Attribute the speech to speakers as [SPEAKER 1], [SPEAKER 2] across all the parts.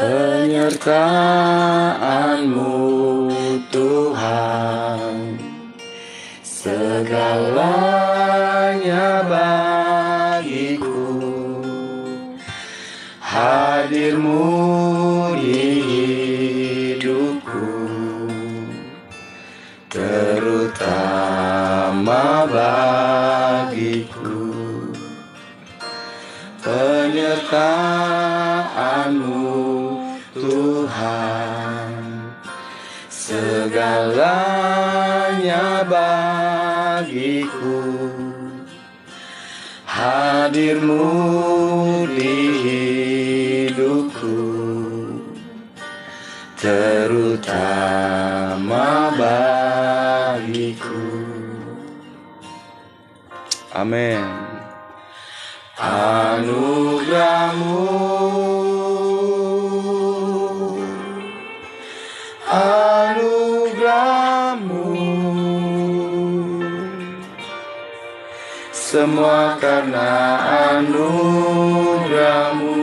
[SPEAKER 1] Penyertaan-Mu Tuhan, segalanya bagiku. Hadir-Mu di hidupku, terutama bagiku. Penyertaan-Mu Tuhan, segalanya bagiku. Hadir-Mu di hidupku, terutama bagiku. Amin. Anugerah-Mu, anugerah-Mu, semua karena anugerah-Mu,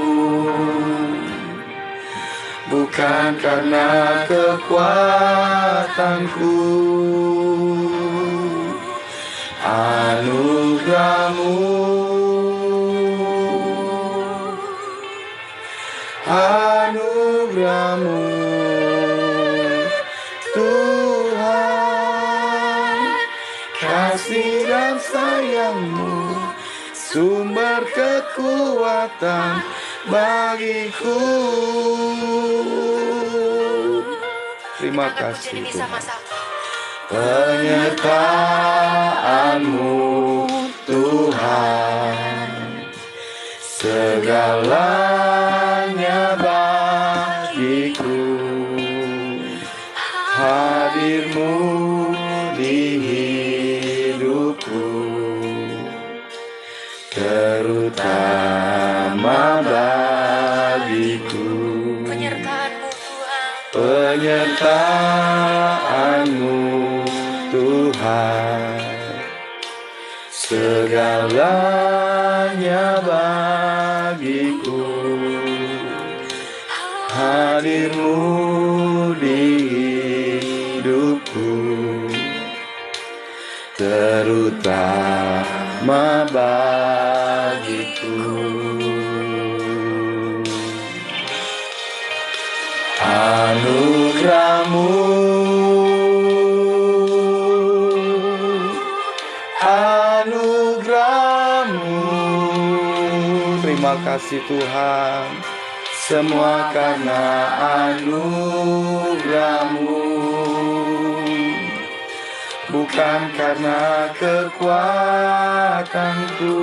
[SPEAKER 1] bukan karena kekuatanku. Anugerah-Mu, anugerah-Mu Tuhan, kasih dan sayang-Mu, sumber kekuatan bagiku. Terima kasih Tuhan. Penyertaan-Mu Tuhan, segalanya bagiku. Hadir-Mu di hidupku, terutama bagiku.
[SPEAKER 2] Penyertaan-Mu Tuhan,
[SPEAKER 1] penyertaan-Mu Tuhan, segalanya bagiku. Hadir-Mu di hidupku, terutama bagiku. Anugerah-Mu, anugerah-Mu, terima kasih Tuhan, semua karena anugerah-Mu, bukan karena kekuatanku.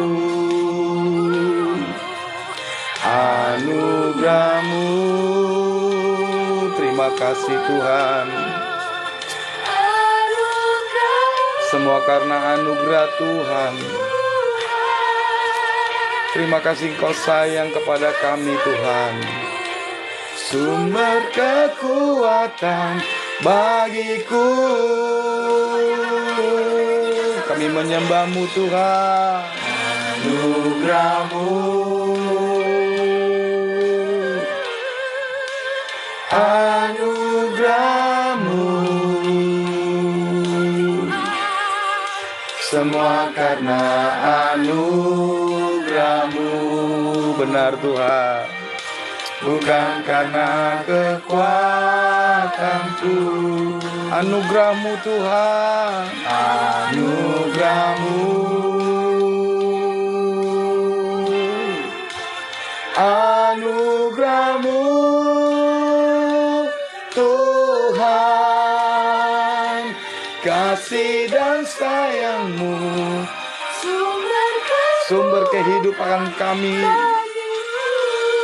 [SPEAKER 1] Anugerah-Mu, terima kasih Tuhan, semua karena anugerah Tuhan. Terima kasih Engkau sayang kepada kami Tuhan, sumber kekuatan bagiku. Kami menyembah-Mu Tuhan. Anugerah-Mu, anugerah-Mu, semua karena anugerah-Mu. Benar Tuhan, bukan karena kekuatanku. Anugerah-Mu Tuhan, anugerah-Mu, anugerah-Mu Tuhan, kasih dan sayang-Mu, sumber kehidupan kami.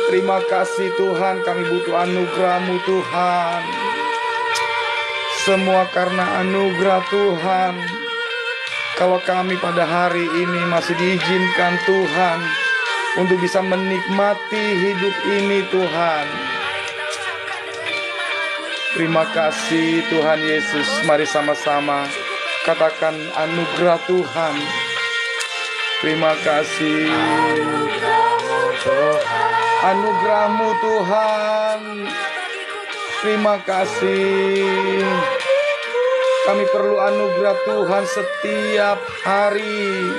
[SPEAKER 1] Terima kasih Tuhan, kami butuh anugerah-Mu Tuhan, semua karena anugerah Tuhan. Kalau kami pada hari ini masih diizinkan Tuhan untuk bisa menikmati hidup ini Tuhan, terima kasih Tuhan Yesus. Mari sama-sama katakan anugerah Tuhan. Terima kasih. Anugerah-Mu Tuhan, terima kasih. Kami perlu anugerah Tuhan setiap hari.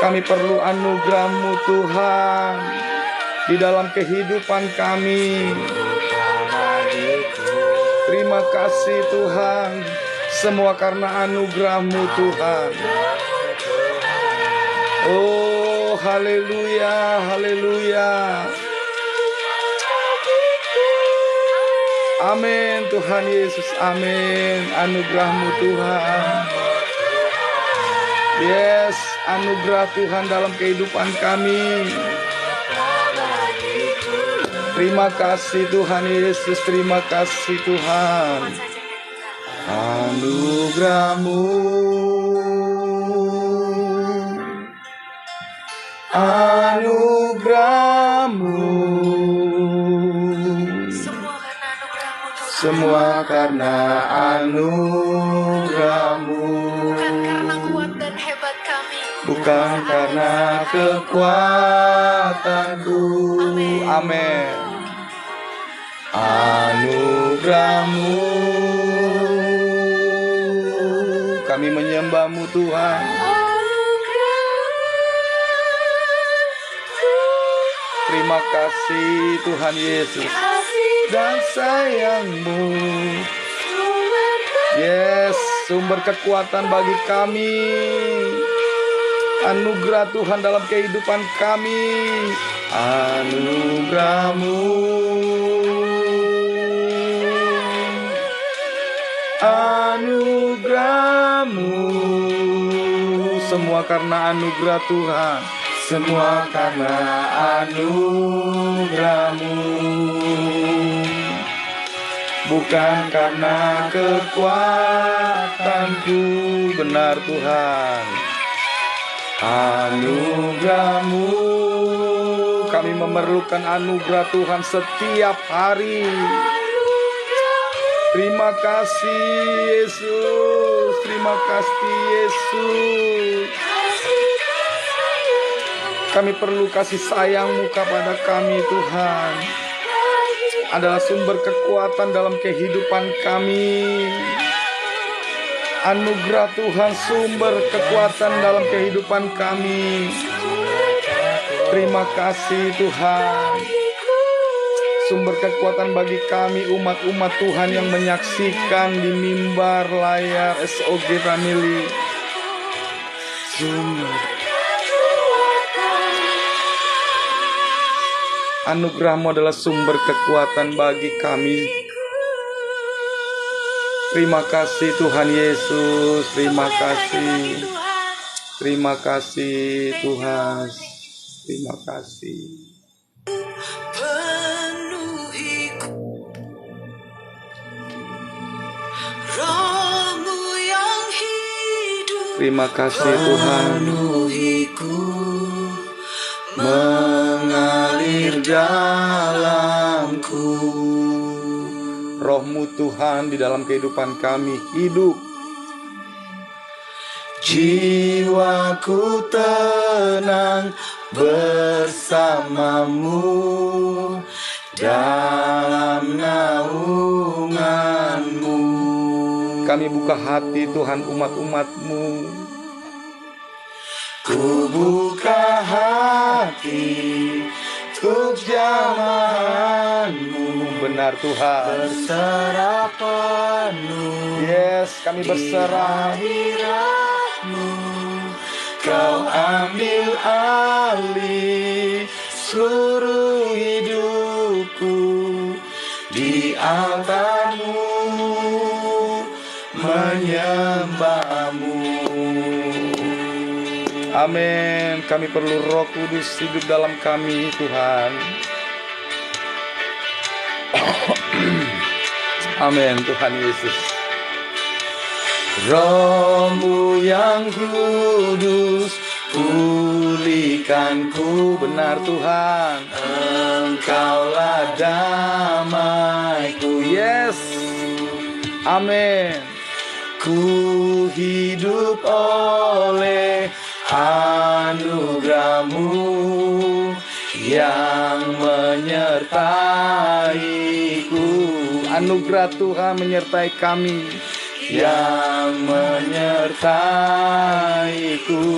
[SPEAKER 1] Kami perlu anugerah-Mu Tuhan di dalam kehidupan kami. Terima kasih Tuhan, semua karena anugerah-Mu Tuhan. Oh, haleluya, haleluya. Amin Tuhan Yesus, amin. Anugerah-Mu Tuhan. Yes, anugerah Tuhan dalam kehidupan kami. Terima kasih Tuhan Yesus, terima kasih Tuhan. Anugerah-Mu, anugerah-Mu, semua karena anugerah-Mu. Bukan karena kekuatanku. Amin. Anugerah-Mu, kami menyembah-Mu Tuhan. Terima kasih Tuhan Yesus dan sayang-Mu. Yes, sumber kekuatan bagi kami. Anugerah Tuhan dalam kehidupan kami. Anugerah-Mu, anugerah-Mu, semua karena anugerah Tuhan. Semua karena anugerah-Mu, bukan karena kekuatanku. Benar Tuhan. Anugerah-Mu, kami memerlukan anugerah Tuhan setiap hari. Terima kasih Yesus, terima kasih Yesus. Kami perlu kasih sayang-Mu kepada kami Tuhan. Adalah sumber kekuatan dalam kehidupan kami. Anugerah Tuhan sumber kekuatan dalam kehidupan kami. Terima kasih Tuhan. Sumber kekuatan bagi kami umat-umat Tuhan yang menyaksikan di mimbar layar SOG Family. Sumber anugerah-Mu adalah sumber kekuatan bagi kami. Terima kasih Tuhan Yesus, terima kasih. Terima kasih Tuhan. Terima kasih. Terima kasih Tuhan. Mengalir dalamku. Roh-Mu Tuhan di dalam kehidupan kami hidup. Jiwaku tenang bersama-Mu dalam naungan-Mu. Kami buka hati Tuhan umat-umat-Mu. Ku buka hati untuk jamahan-Mu. Benar Tuhan. Berserah penuh. Yes, kami berserah. Kau ambil alih seluruh hidupku di altar-Mu, menyembah-Mu. Amin. Kami perlu Roh Kudus hidup dalam kami Tuhan. Amin Tuhan Yesus. Roh-Mu yang kudus pulihkanku. Benar Tuhan. Engkaulah damaiku. Yes. Amin. Ku hidup oleh anugerah-Mu. yang menyertaiku. Anugerah Tuhan menyertai kami, yang menyertaiku.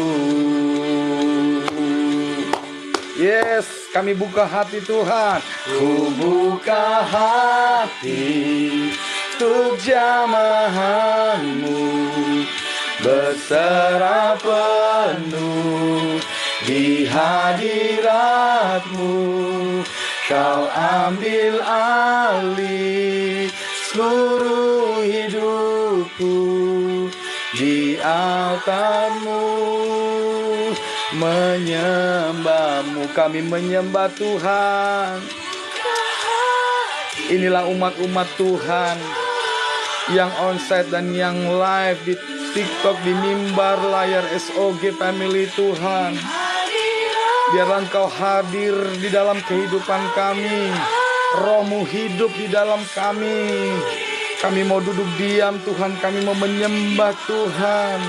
[SPEAKER 1] Yes, kami buka hati Tuhan. Ku buka hati untuk jamahan-Mu, berserah penuh di hadirat-Mu. Kau ambil alih seluruh hidupku di altar-Mu. Menyembah-Mu, kami menyembah Tuhan. Inilah umat-umat Tuhan yang onsite dan yang live di TikTok, di mimbar layar SOG Family Tuhan. Biarlah Engkau hadir di dalam kehidupan kami, Roh-Mu hidup di dalam kami. Kami mau duduk diam Tuhan, kami mau menyembah Tuhan.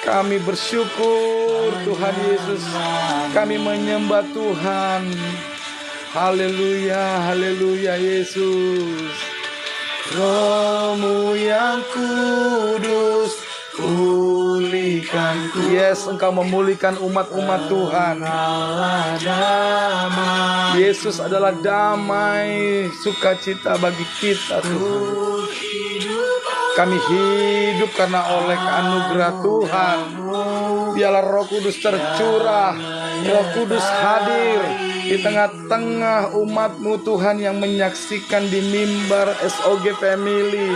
[SPEAKER 1] Kami bersyukur Tuhan Yesus, kami menyembah Tuhan. Haleluya, haleluya Yesus. Roh-Mu yang kudus, pulihkanku. Yes, Engkau memulihkan umat-umat Tuhan. Yesus adalah damai, sukacita bagi kita Tuhan. Kami hidup karena oleh anugerah Tuhan. Biarlah Roh Kudus tercurah, Roh Kudus hadir di tengah-tengah umat-Mu Tuhan yang menyaksikan di mimbar SOG Family.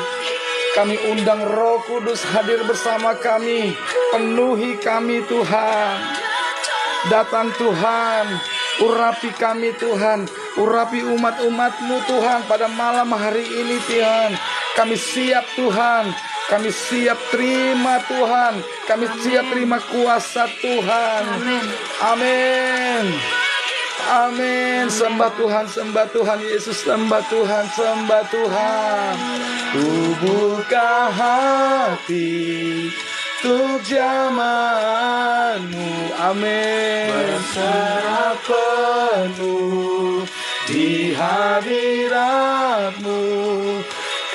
[SPEAKER 1] Kami undang Roh Kudus hadir bersama kami, penuhi kami Tuhan. Datang Tuhan, urapi kami Tuhan, urapi umat-umat-Mu Tuhan pada malam hari ini Tuhan. Kami siap Tuhan, kami siap terima Tuhan, kami siap terima kuasa Tuhan. Amin. Amin. Sembah Tuhan Yesus, sembah Tuhan, sembah Tuhan. Ku buka hati untuk jamahan-Mu, amin. Berserah penuh di hadirat-Mu.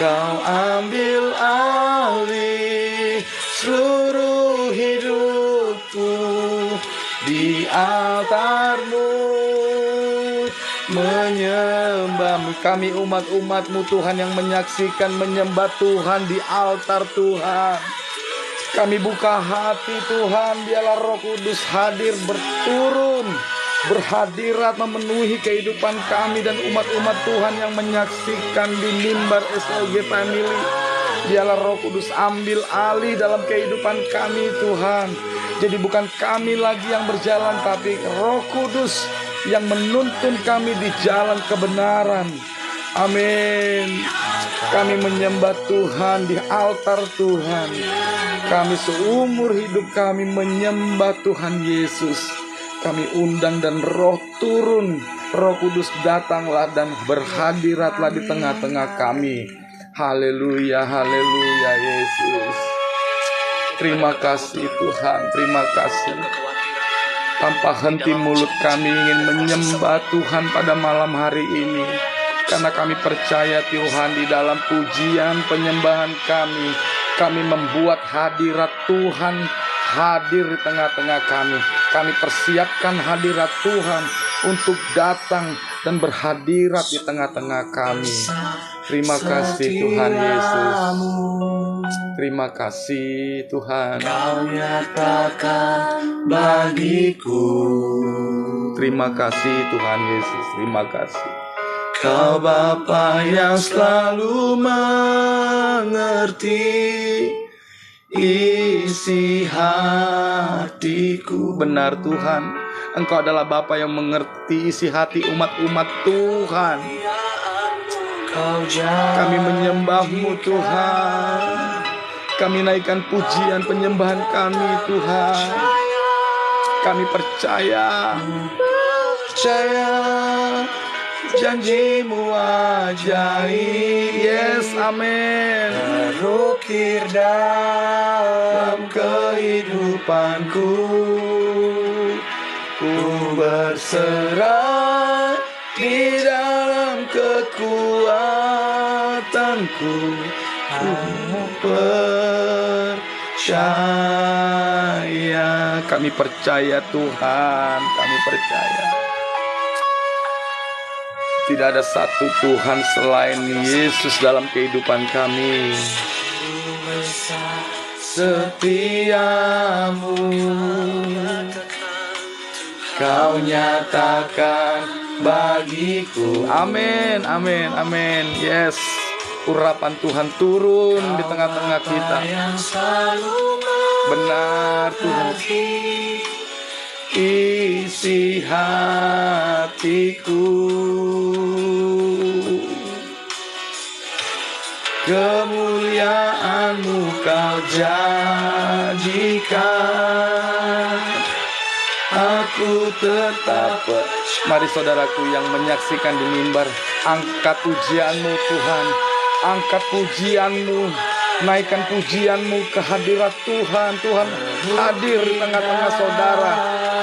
[SPEAKER 1] Kau ambil alih seluruh hidupku di altar-Mu. Menyembah-Mu, kami umat-umat-Mu Tuhan yang menyaksikan menyembah Tuhan di altar Tuhan. Kami buka hati Tuhan, biarlah Roh Kudus hadir berturun, berhadirat memenuhi kehidupan kami dan umat-umat Tuhan yang menyaksikan di mimbar SOG Family. Biarlah Roh Kudus ambil alih dalam kehidupan kami Tuhan. Jadi bukan kami lagi yang berjalan, tapi Roh Kudus yang menuntun kami di jalan kebenaran. Amin. Kami menyembah Tuhan di altar Tuhan. Kami seumur hidup kami menyembah Tuhan Yesus. Kami undang dan Roh turun, Roh Kudus datanglah dan berhadiratlah di tengah-tengah kami. Haleluya, haleluya Yesus. Terima kasih Tuhan, terima kasih. Tanpa henti mulut kami ingin menyembah Tuhan pada malam hari ini. Karena kami percaya Tuhan di dalam pujian penyembahan kami membuat hadirat Tuhan hadir di tengah-tengah kami. Kami persiapkan hadirat Tuhan untuk datang dan berhadirat di tengah-tengah kami. Terima kasih Tuhan Yesus. Terima kasih Tuhan. Kau nyatakan bagiku. Terima kasih Tuhan Yesus. Terima kasih. Kau Bapa yang selalu mengerti isi hatiku. Benar Tuhan, Engkau adalah Bapa yang mengerti isi hati umat-umat Tuhan. Kami menyembah-Mu Tuhan. Kami naikkan pujian penyembahan kami Tuhan. Kami percaya janji-Mu ajaib. Yes, amin. Terukir dalam kehidupanku. Ku berserah di dalam kekuatanku. Ku percaya. Kami percaya Tuhan, kami percaya. Tidak ada satu Tuhan selain Yesus dalam kehidupan kami. Setiamu Kau nyatakan bagiku. Amin, amin, amin. Yes, urapan Tuhan turun di tengah-tengah kita. Benar Tuhan. Isi hatiku, kemuliaan-Mu Kau jadikan aku tetap. Mari saudaraku yang menyaksikan di mimbar, angkat pujian-Mu Tuhan, angkat pujian-Mu, naikkan pujian-Mu ke hadirat Tuhan. Tuhan hadir di tengah-tengah saudara,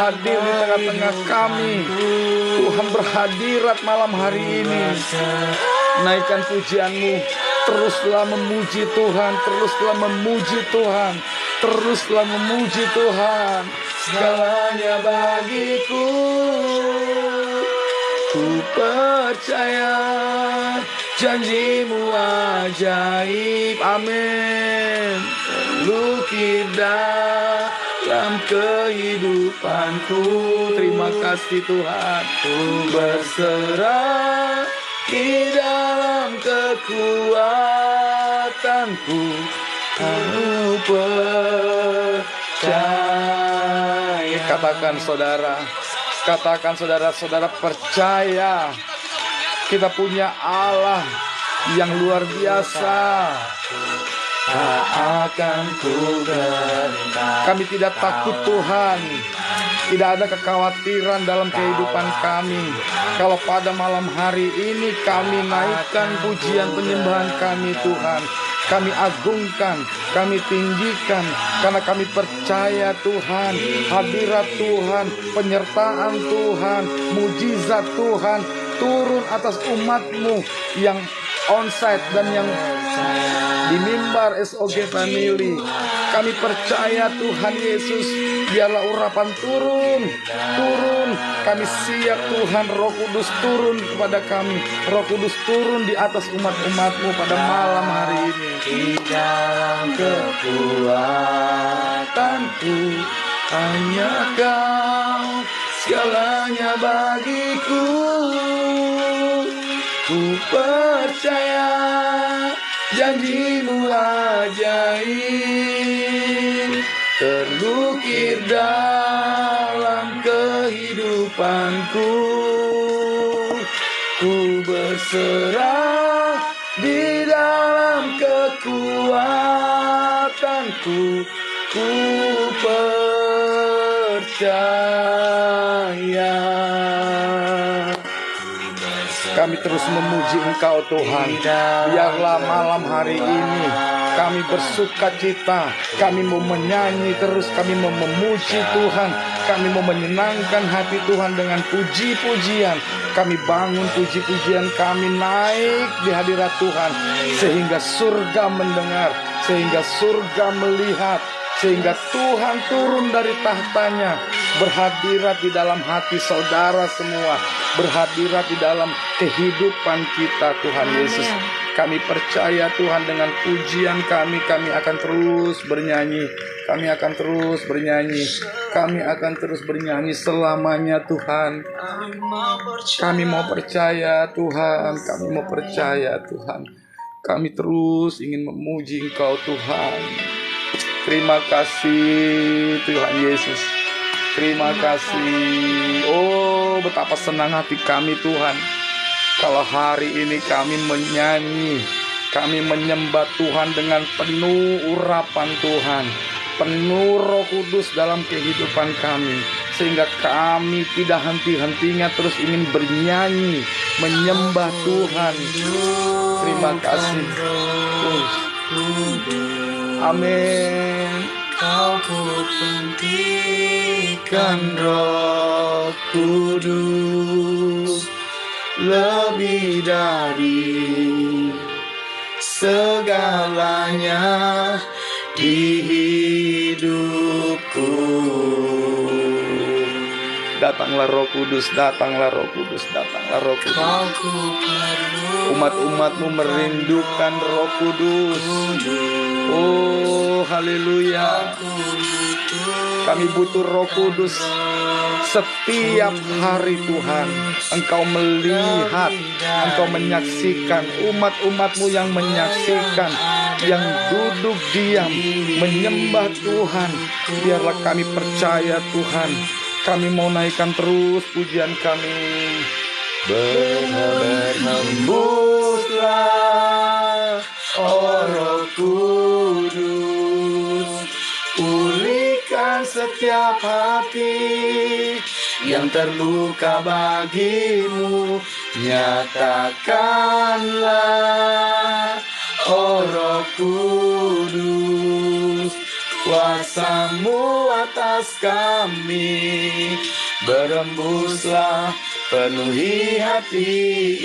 [SPEAKER 1] hadir di tengah-tengah kami. Tuhan berhadirat malam hari ini. Naikkan pujian-Mu, teruslah memuji Tuhan, teruslah memuji Tuhan, teruslah memuji Tuhan. Segalanya bagiku, ku percaya janji-Mu ajaib. Amin. Lukir dalam kehidupanku. Terima kasih Tuhan. Ku berserah di dalam kekuatanku. Aku percaya. Katakan saudara, katakan saudara-saudara, percaya kita punya Allah yang luar biasa. Tak akan ku gentar. Kami tidak takut Tuhan. Tidak ada kekhawatiran dalam kehidupan kami. Kalau pada malam hari ini kami naikkan pujian penyembahan kami Tuhan, kami agungkan, kami tinggikan, karena kami percaya Tuhan, hadirat Tuhan, penyertaan Tuhan, mujizat Tuhan turun atas umat-Mu yang onsite dan yang di mimbar SOG Family. Kami percaya Tuhan Yesus, biarlah urapan turun. Kami siap Tuhan, Roh Kudus turun kepada kami. Roh Kudus turun di atas umat-umat-Mu pada malam hari ini. Di dalam kekuatanku, hanya Kau segalanya bagiku. Ku percaya janji-Mu ajaib, terlukir dalam kehidupanku. Ku berserah di dalam kekuatanku. Ku percaya. Kami terus memuji Engkau Tuhan. Biarlah malam hari ini kami bersuka cita, kami mau menyanyi terus, kami mau memuji Tuhan, kami mau menyenangkan hati Tuhan dengan puji-pujian. Kami bangun puji-pujian kami naik di hadirat Tuhan, sehingga surga mendengar, sehingga surga melihat, sehingga Tuhan turun dari tahtanya, berhadirat di dalam hati saudara semua, berhadirat di dalam kehidupan kita Tuhan Yesus. Kami percaya Tuhan, dengan pujian kami akan terus bernyanyi. Kami akan terus bernyanyi. Kami akan terus bernyanyi selamanya Tuhan. Kami mau percaya Tuhan. Kami mau percaya Tuhan. Kami terus ingin memuji Engkau Tuhan. Terima kasih Tuhan Yesus. Terima kasih. Oh, betapa senang hati kami Tuhan, kalau hari ini kami menyanyi, kami menyembah Tuhan dengan penuh urapan Tuhan, penuh Roh Kudus dalam kehidupan kami, sehingga kami tidak henti-hentinya terus ingin bernyanyi, menyembah Tuhan. Terima kasih. Amin.
[SPEAKER 2] Kau ku pentingkan,
[SPEAKER 1] Roh Kudus lebih dari segalanya di hidupku. Datanglah Roh Kudus, datanglah Roh Kudus, datanglah Roh Kudus.
[SPEAKER 2] Kau ku perlu,
[SPEAKER 1] Umat-umatmu merindukan Roh Kudus. Oh, haleluya. Kami butuh Roh Kudus setiap hari Tuhan. Engkau melihat, Engkau menyaksikan umat-umatmu yang menyaksikan, yang duduk diam menyembah Tuhan. Biarlah kami percaya Tuhan. Kami mau naikkan terus pujian kami. Berhembuslah, oh Roh Kudus, pulihkan setiap hati yang terluka bagimu. Nyatakanlah, oh Roh Kudus, kuasa-Mu atas kami. Berhembuslah, penuhi hati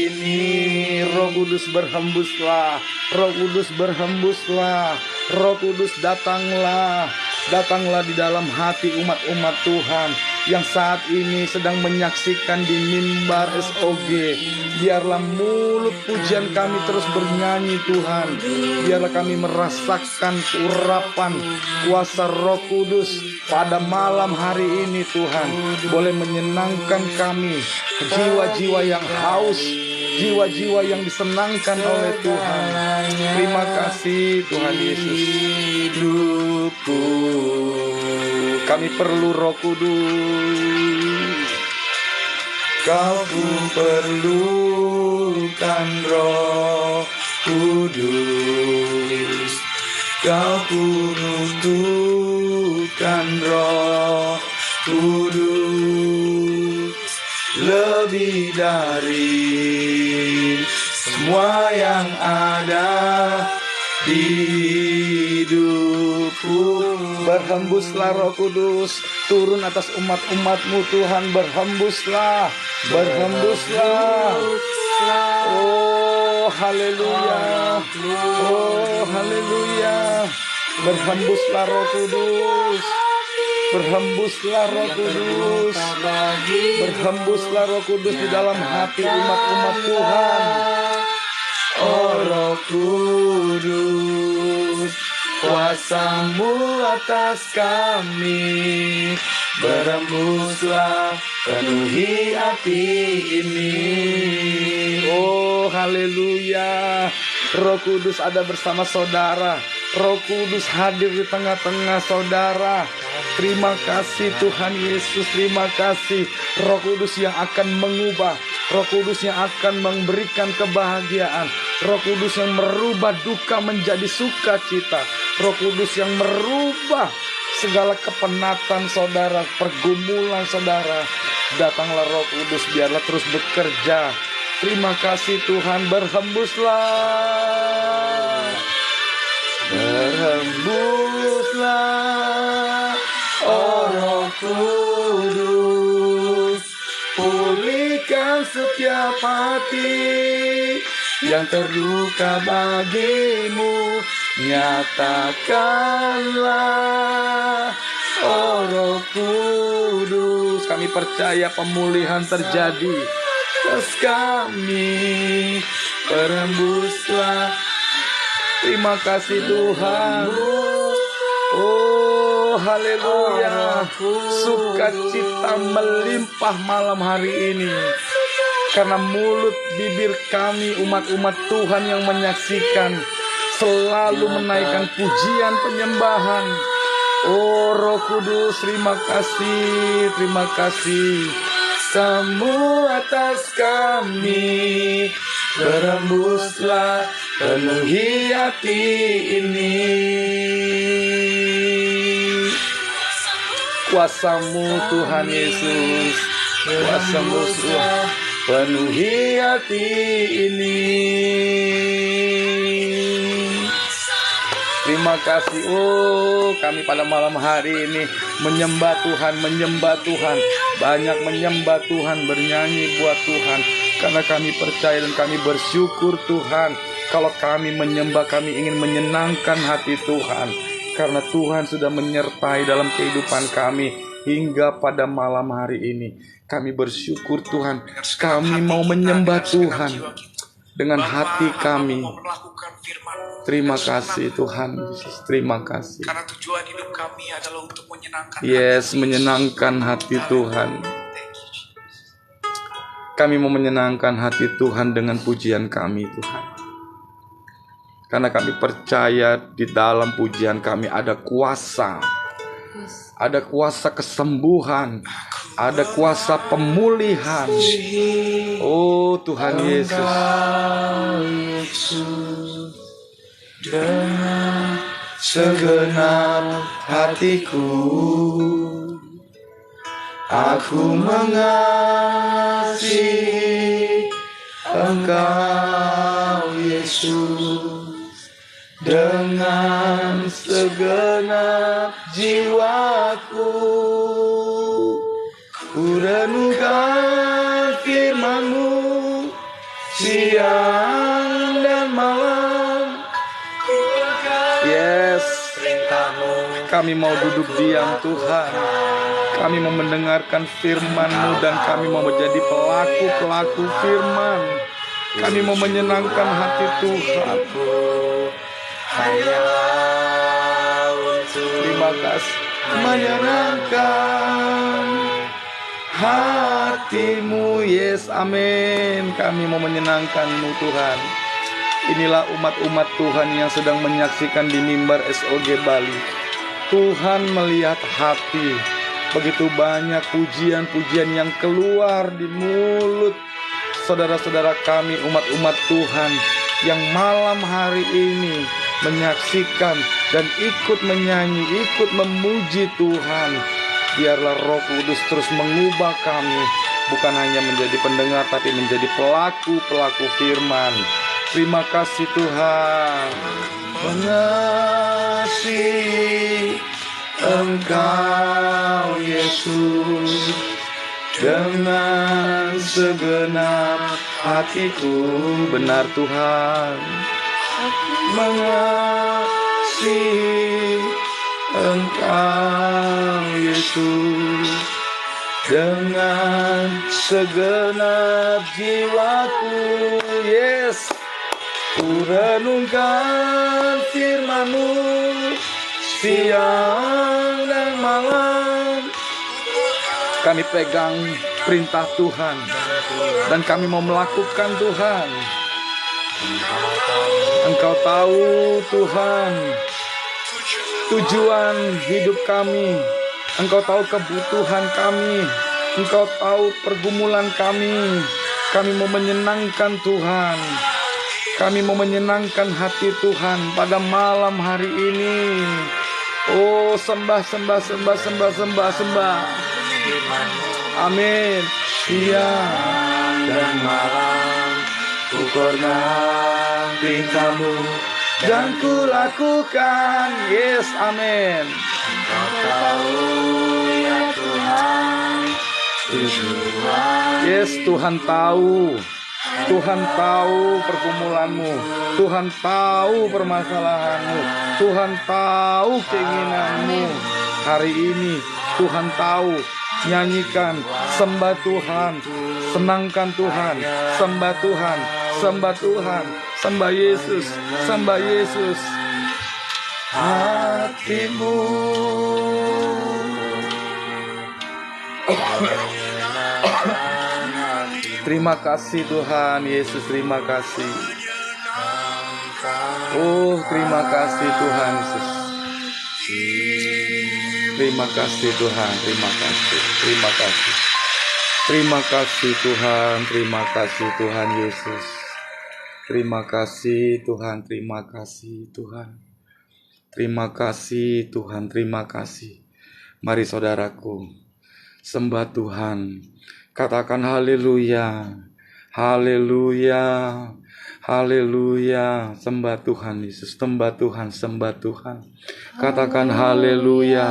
[SPEAKER 1] ini. Roh Kudus berhembuslah, Roh Kudus berhembuslah, Roh Kudus datanglah. Datanglah di dalam hati umat-umat Tuhan yang saat ini sedang menyaksikan di mimbar SOG. Biarlah mulut pujian kami terus bernyanyi Tuhan. Biarlah kami merasakan urapan kuasa Roh Kudus pada malam hari ini Tuhan. Boleh menyenangkan kami, jiwa-jiwa yang haus, jiwa-jiwa yang disenangkan oleh Tuhan. Terima kasih Tuhan Yesus. Hidupku, kami perlu Roh Kudus. Kau ku perlukan Roh Kudus. Kau ku butuhkan Roh Kudus. Lebih dari semua yang ada di hidupku. Berhembuslah Roh Kudus, turun atas umat-umat-Mu Tuhan. Berhembuslah, berhembuslah. Oh haleluya, oh haleluya. Berhembuslah Roh Kudus, berhembuslah Roh Kudus, berhembuslah Roh Kudus di dalam hati umat-umat Tuhan. Oh Roh Kudus, kuasa-Mu atas kami. Berhembuslah, penuhi hati ini. Oh haleluya. Roh Kudus ada bersama saudara. Roh Kudus hadir di tengah-tengah saudara. Terima kasih Tuhan Yesus, terima kasih. Roh Kudus yang akan mengubah, Roh Kudus yang akan memberikan kebahagiaan, Roh Kudus yang merubah duka menjadi sukacita, Roh Kudus yang merubah segala kepenatan saudara, pergumulan saudara. Datanglah Roh Kudus, biarlah terus bekerja. Terima kasih Tuhan. Berhembuslah, berhembuslah, oh Roh Kudus, pulihkan setiap hati yang terluka bagimu. Nyatakanlah, oh Roh Kudus. Kami percaya pemulihan terjadi atas kami. Berhembuslah. Terima kasih Tuhan. Oh haleluya. Sukacita melimpah malam hari ini, karena mulut bibir kami umat-umat Tuhan yang menyaksikan selalu menaikkan pujian penyembahan. Oh Roh Kudus, terima kasih, terima kasih. Semua atas kami. Berhembuslah, penuhi hati ini. Kuasa-Mu Tuhan Yesus, kuasa-Mu Tuhan, penuhi hati ini. Terima kasih. Oh, kami pada malam hari ini menyembah Tuhan, banyak menyembah Tuhan, bernyanyi buat Tuhan, karena kami percaya dan kami bersyukur Tuhan. Kalau kami menyembah, kami ingin menyenangkan hati Tuhan, karena Tuhan sudah menyertai dalam kehidupan kami hingga pada malam hari ini. Kami bersyukur Tuhan, kami mau menyembah Tuhan dengan hati kami. Terima kasih Tuhan Yesus, terima kasih.
[SPEAKER 2] Karena tujuan hidup kami adalah untuk menyenangkan
[SPEAKER 1] menyenangkan hati Tuhan. Kami mau menyenangkan hati Tuhan dengan pujian kami Tuhan. Karena kami percaya di dalam pujian kami ada kuasa. Ada kuasa kesembuhan, ada kuasa pemulihan. Oh Tuhan Yesus. Dengan segenap hatiku aku mengasihi Engkau Yesus. Dengan segenap jiwaku ku renungkan firman-Mu siang dan malam. Yes, kami mau duduk diam Tuhan. Kami mau mendengarkan firman-Mu dan kami mau menjadi pelaku-pelaku firman. Kami mau menyenangkan hati Tuhan. Terima kasih. Menyenangkan hati-Mu, yes, amin. Kami mau menyenangkan-Mu Tuhan. Inilah umat-umat Tuhan yang sedang menyaksikan di mimbar SOG Bali. Tuhan melihat hati. Begitu banyak pujian-pujian yang keluar di mulut saudara-saudara kami, umat-umat Tuhan, yang malam hari ini menyaksikan dan ikut menyanyi, ikut memuji Tuhan. Biarlah Roh Kudus terus mengubah kami, bukan hanya menjadi pendengar, tapi menjadi pelaku-pelaku firman. Terima kasih Tuhan. Mengasihi Engkau Yesus dengan segenap hatiku. Benar Tuhan. Mengasihi Engkau Yesus dengan segenap jiwaku. Yes, ku renungkan firman-Mu siang dan malam. Kami pegang perintah Tuhan dan kami mau melakukan Tuhan. Engkau tahu Tuhan tujuan hidup kami. Engkau tahu kebutuhan kami. Engkau tahu pergumulan kami. Kami mau menyenangkan Tuhan. Kami mau menyenangkan hati Tuhan pada malam hari ini. Oh, sembah. Amin. Siang dan malam ku pernah perintah-Mu dan ku lakukan. Yes, amin. Engkau tahu ya Tuhan tujuan. Yes, Tuhan tahu. Tuhan tahu pergumulanmu. Tuhan tahu permasalahanmu. Tuhan tahu keinginanmu. Hari ini Tuhan tahu. Nyanyikan, sembah Tuhan, senangkan Tuhan, sembah Tuhan, sembah Tuhan, sembah Yesus, sembah Yesus. Hatimu. Terima kasih Tuhan Yesus, terima kasih. Oh, terima kasih Tuhan Yesus. Terima kasih Tuhan, terima kasih, terima kasih. Terima kasih Tuhan, terima kasih Tuhan Yesus. Terima kasih Tuhan, terima kasih Tuhan. Terima kasih Tuhan, terima kasih. Mari saudaraku, sembah Tuhan. Katakan haleluya, haleluya, Haleluya. Sembah Tuhan Yesus, sembah Tuhan, sembah Tuhan. Katakan haleluya.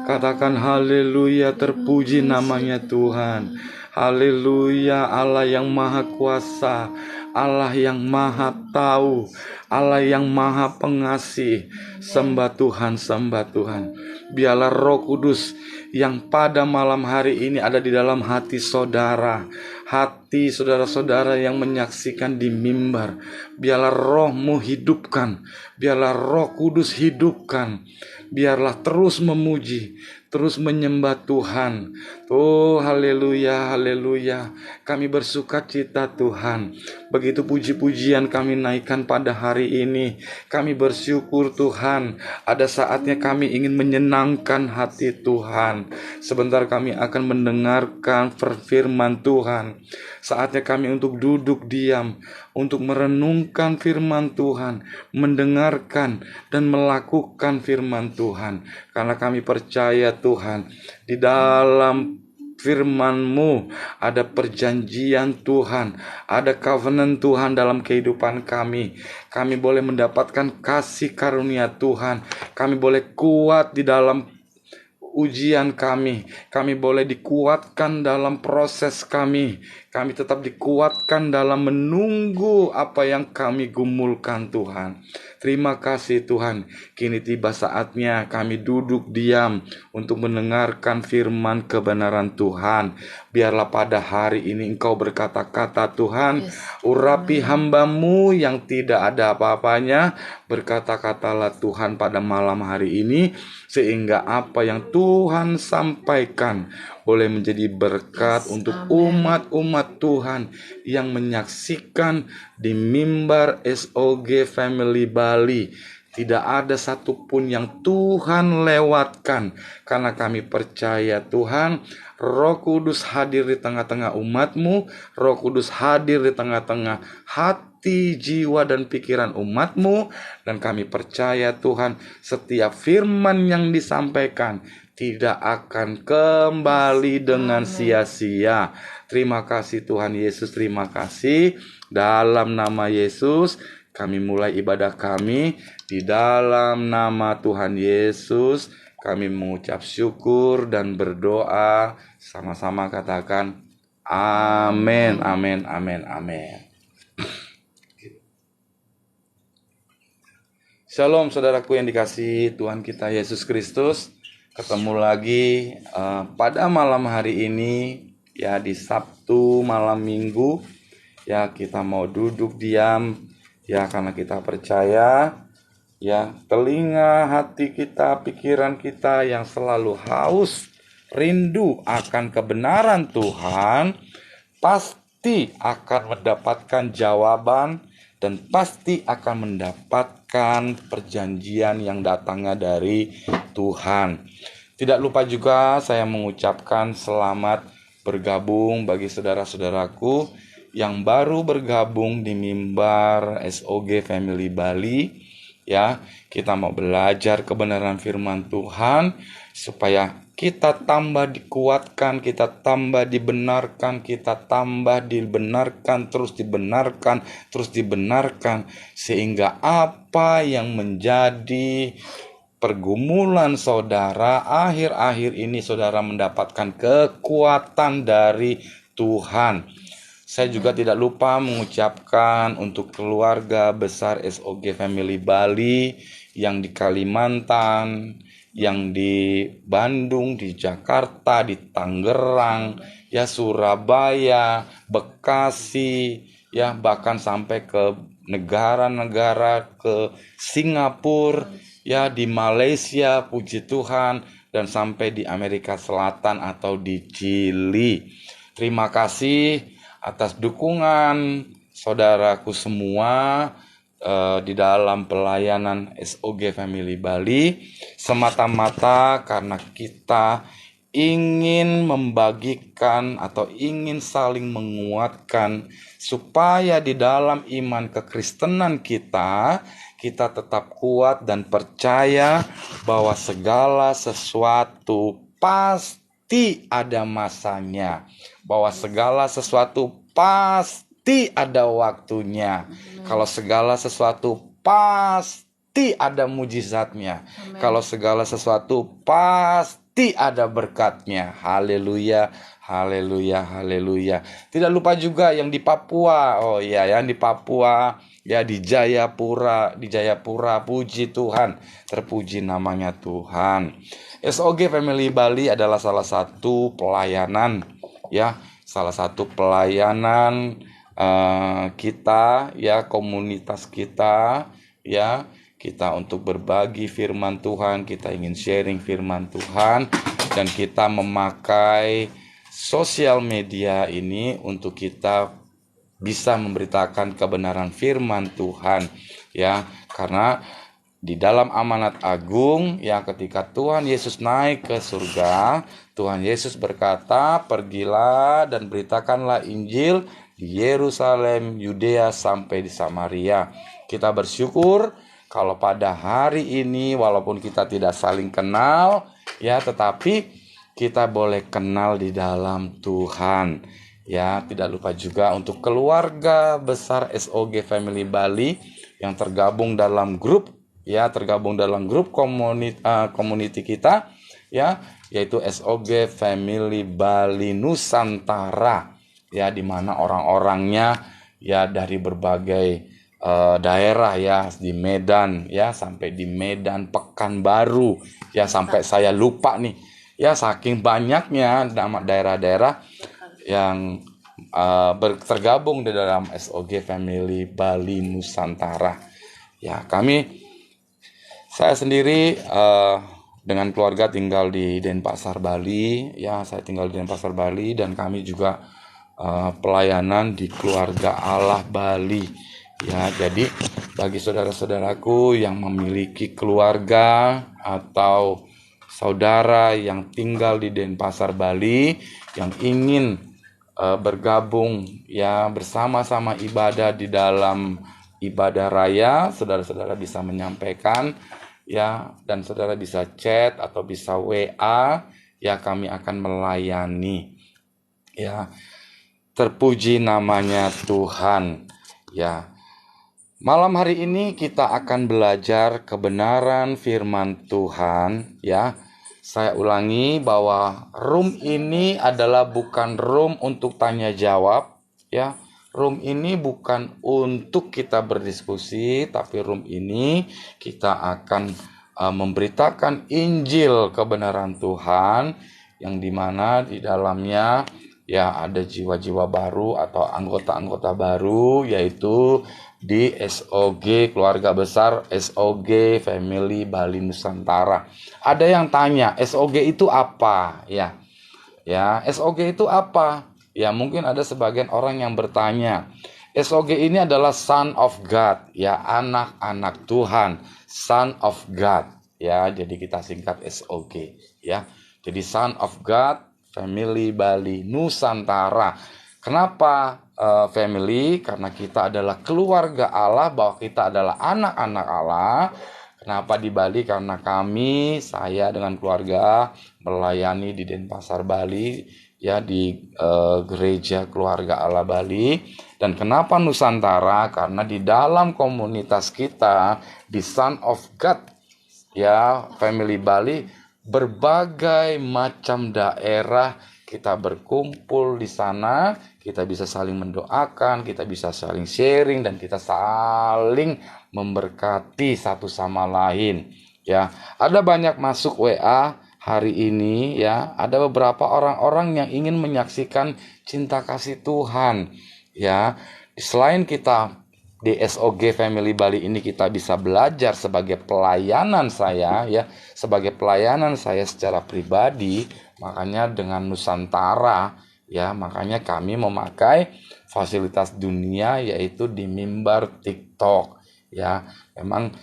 [SPEAKER 1] Katakan haleluya, terpuji namanya Tuhan. Haleluya, Allah yang maha kuasa, Allah yang maha tahu, Allah yang maha pengasih. Sembah Tuhan, sembah Tuhan. Biarlah Roh Kudus yang pada malam hari ini ada di dalam hati saudara, hati saudara-saudara yang menyaksikan di mimbar. Biarlah Roh-Mu hidupkan, biarlah Roh Kudus hidupkan. Biarlah terus memuji, terus menyembah Tuhan. Oh haleluya, haleluya. Kami bersuka cita Tuhan. Begitu puji-pujian kami naikkan pada hari ini. Kami bersyukur Tuhan. Ada saatnya kami ingin menyenangkan hati Tuhan. Sebentar kami akan mendengarkan firman Tuhan. Saatnya kami untuk duduk diam, untuk merenungkan firman Tuhan, mendengarkan dan melakukan firman Tuhan. Karena kami percaya Tuhan, di dalam firman-Mu ada perjanjian Tuhan, ada covenant Tuhan dalam kehidupan kami. Kami boleh mendapatkan kasih karunia Tuhan. Kami boleh kuat di dalam ujian kami. Kami boleh dikuatkan dalam proses kami. Kami tetap dikuatkan dalam menunggu apa yang kami gumulkan Tuhan. Terima kasih Tuhan. Kini tiba saatnya kami duduk diam untuk mendengarkan firman kebenaran Tuhan. Biarlah pada hari ini Engkau berkata-kata Tuhan. Urapi hamba-Mu yang tidak ada apa-apanya. Berkata-katalah Tuhan pada malam hari ini, sehingga apa yang Tuhan sampaikan boleh menjadi berkat untuk umat-umat Tuhan yang menyaksikan di mimbar SOG Family Bali. Tidak ada satupun yang Tuhan lewatkan, karena kami percaya Tuhan, Roh Kudus hadir di tengah-tengah umat-Mu. Roh Kudus hadir di tengah-tengah hati, jiwa, dan pikiran umat-Mu. Dan kami percaya Tuhan, setiap firman yang disampaikan tidak akan kembali dengan sia-sia. Terima kasih Tuhan Yesus, terima kasih. Dalam nama Yesus kami mulai ibadah kami. Di dalam nama Tuhan Yesus kami mengucap syukur dan berdoa. Sama-sama katakan amin, amin, amin, amin. Shalom saudaraku yang dikasihi Tuhan kita Yesus Kristus. Ketemu lagi pada malam hari ini, ya, di Sabtu malam Minggu. Ya, kita mau duduk diam, ya, karena kita percaya, ya, telinga hati kita, pikiran kita yang selalu haus, rindu akan kebenaran Tuhan, pasti akan mendapatkan jawaban dan pasti akan mendapatkan perjanjian yang datangnya dari Tuhan. Tidak lupa juga saya mengucapkan selamat bergabung bagi saudara-saudaraku yang baru bergabung di mimbar SOG Family Bali. Ya, kita mau belajar kebenaran firman Tuhan supaya kita tambah dikuatkan, kita tambah dibenarkan, kita tambah dibenarkan, terus dibenarkan, sehingga apa yang menjadi pergumulan saudara akhir-akhir ini, saudara mendapatkan kekuatan dari Tuhan. Saya juga tidak lupa mengucapkan untuk keluarga besar SOG Family Bali yang di Kalimantan, yang di Bandung, di Jakarta, di Tangerang, ya, Surabaya, Bekasi, ya, bahkan sampai ke negara-negara, ke Singapura, ya, di Malaysia, puji Tuhan, dan sampai di Amerika Selatan atau di Chili. Terima kasih atas dukungan saudaraku semua di dalam pelayanan SOG Family Bali, semata-mata karena kita ingin membagikan atau ingin saling menguatkan supaya di dalam iman kekristenan kita tetap kuat dan percaya bahwa segala sesuatu pasti ada masanya, bahwa segala sesuatu pasti pasti ada waktunya. Kalau segala sesuatu pasti ada mujizatnya. Kalau segala sesuatu pasti ada berkatnya. Haleluya, haleluya, haleluya. Tidak lupa juga yang di Papua. Oh iya, yang di Papua, ya di Jayapura, puji Tuhan, terpuji namanya Tuhan. SOG Family Bali adalah salah satu pelayanan, ya, salah satu pelayanan kita, ya, komunitas kita, ya, kita untuk berbagi firman Tuhan, kita ingin sharing firman Tuhan, dan kita memakai sosial media ini untuk kita bisa memberitakan kebenaran firman Tuhan, ya, karena di dalam amanat agung, ya, ketika Tuhan Yesus naik ke surga, Tuhan Yesus berkata, pergilah dan beritakanlah Injil di Yerusalem, Yudea sampai di Samaria. Kita bersyukur kalau pada hari ini walaupun kita tidak saling kenal, ya, tetapi kita boleh kenal di dalam Tuhan. Ya, tidak lupa juga untuk keluarga besar SOG Family Bali yang tergabung dalam grup, ya, tergabung dalam grup community kita, ya, yaitu SOG Family Bali Nusantara, ya, di mana orang-orangnya, ya, dari berbagai daerah, ya, di Medan, ya, sampai di Medan, Pekanbaru, ya, sampai saya lupa nih, ya, saking banyaknya nama daerah-daerah yang tergabung di dalam SOG Family Bali Nusantara. Ya, saya sendiri dengan keluarga tinggal di Denpasar, Bali. Ya, saya tinggal di Denpasar, Bali, dan kami juga pelayanan di Keluarga Allah Bali. Ya, jadi bagi saudara-saudaraku yang memiliki keluarga atau saudara yang tinggal di Denpasar, Bali, yang ingin bergabung, ya, bersama-sama ibadah di dalam ibadah raya, saudara-saudara bisa menyampaikan, ya, dan saudara bisa chat atau bisa WA, ya, kami akan melayani, ya. Terpuji namanya Tuhan, ya. Malam hari ini kita akan belajar kebenaran firman Tuhan, ya. Saya ulangi bahwa room ini adalah bukan room untuk tanya jawab, ya. Room ini bukan untuk kita berdiskusi, tapi room ini kita akan memberitakan Injil kebenaran Tuhan, yang dimana di dalamnya, ya, ada jiwa-jiwa baru atau anggota-anggota baru, yaitu di SOG Keluarga Besar SOG Family Bali Nusantara. Ada yang tanya, SOG itu apa? Ya, SOG itu apa? Ya, mungkin ada sebagian orang yang bertanya. SOG ini adalah Son of God, ya, anak-anak Tuhan, Son of God, ya. Jadi kita singkat SOG, ya. Jadi Son of God Family Bali Nusantara. Kenapa family? Karena kita adalah keluarga Allah, bahwa kita adalah anak-anak Allah. Kenapa di Bali? Karena saya dengan keluarga melayani di Denpasar, Bali, ya, di gereja Keluarga Allah Bali. Dan kenapa Nusantara? Karena di dalam komunitas kita di Son of God, ya, Family Bali, berbagai macam daerah kita berkumpul di sana, kita bisa saling mendoakan, kita bisa saling sharing, dan kita saling memberkati satu sama lain, ya. Ada banyak masuk WA hari ini, ya. Ada beberapa orang-orang yang ingin menyaksikan cinta kasih Tuhan, ya. Selain kita di SOG Family Bali ini kita bisa belajar sebagai pelayanan saya, ya, sebagai pelayanan saya secara pribadi, makanya dengan Nusantara, ya, makanya kami memakai fasilitas dunia, yaitu di mimbar TikTok, ya. Memang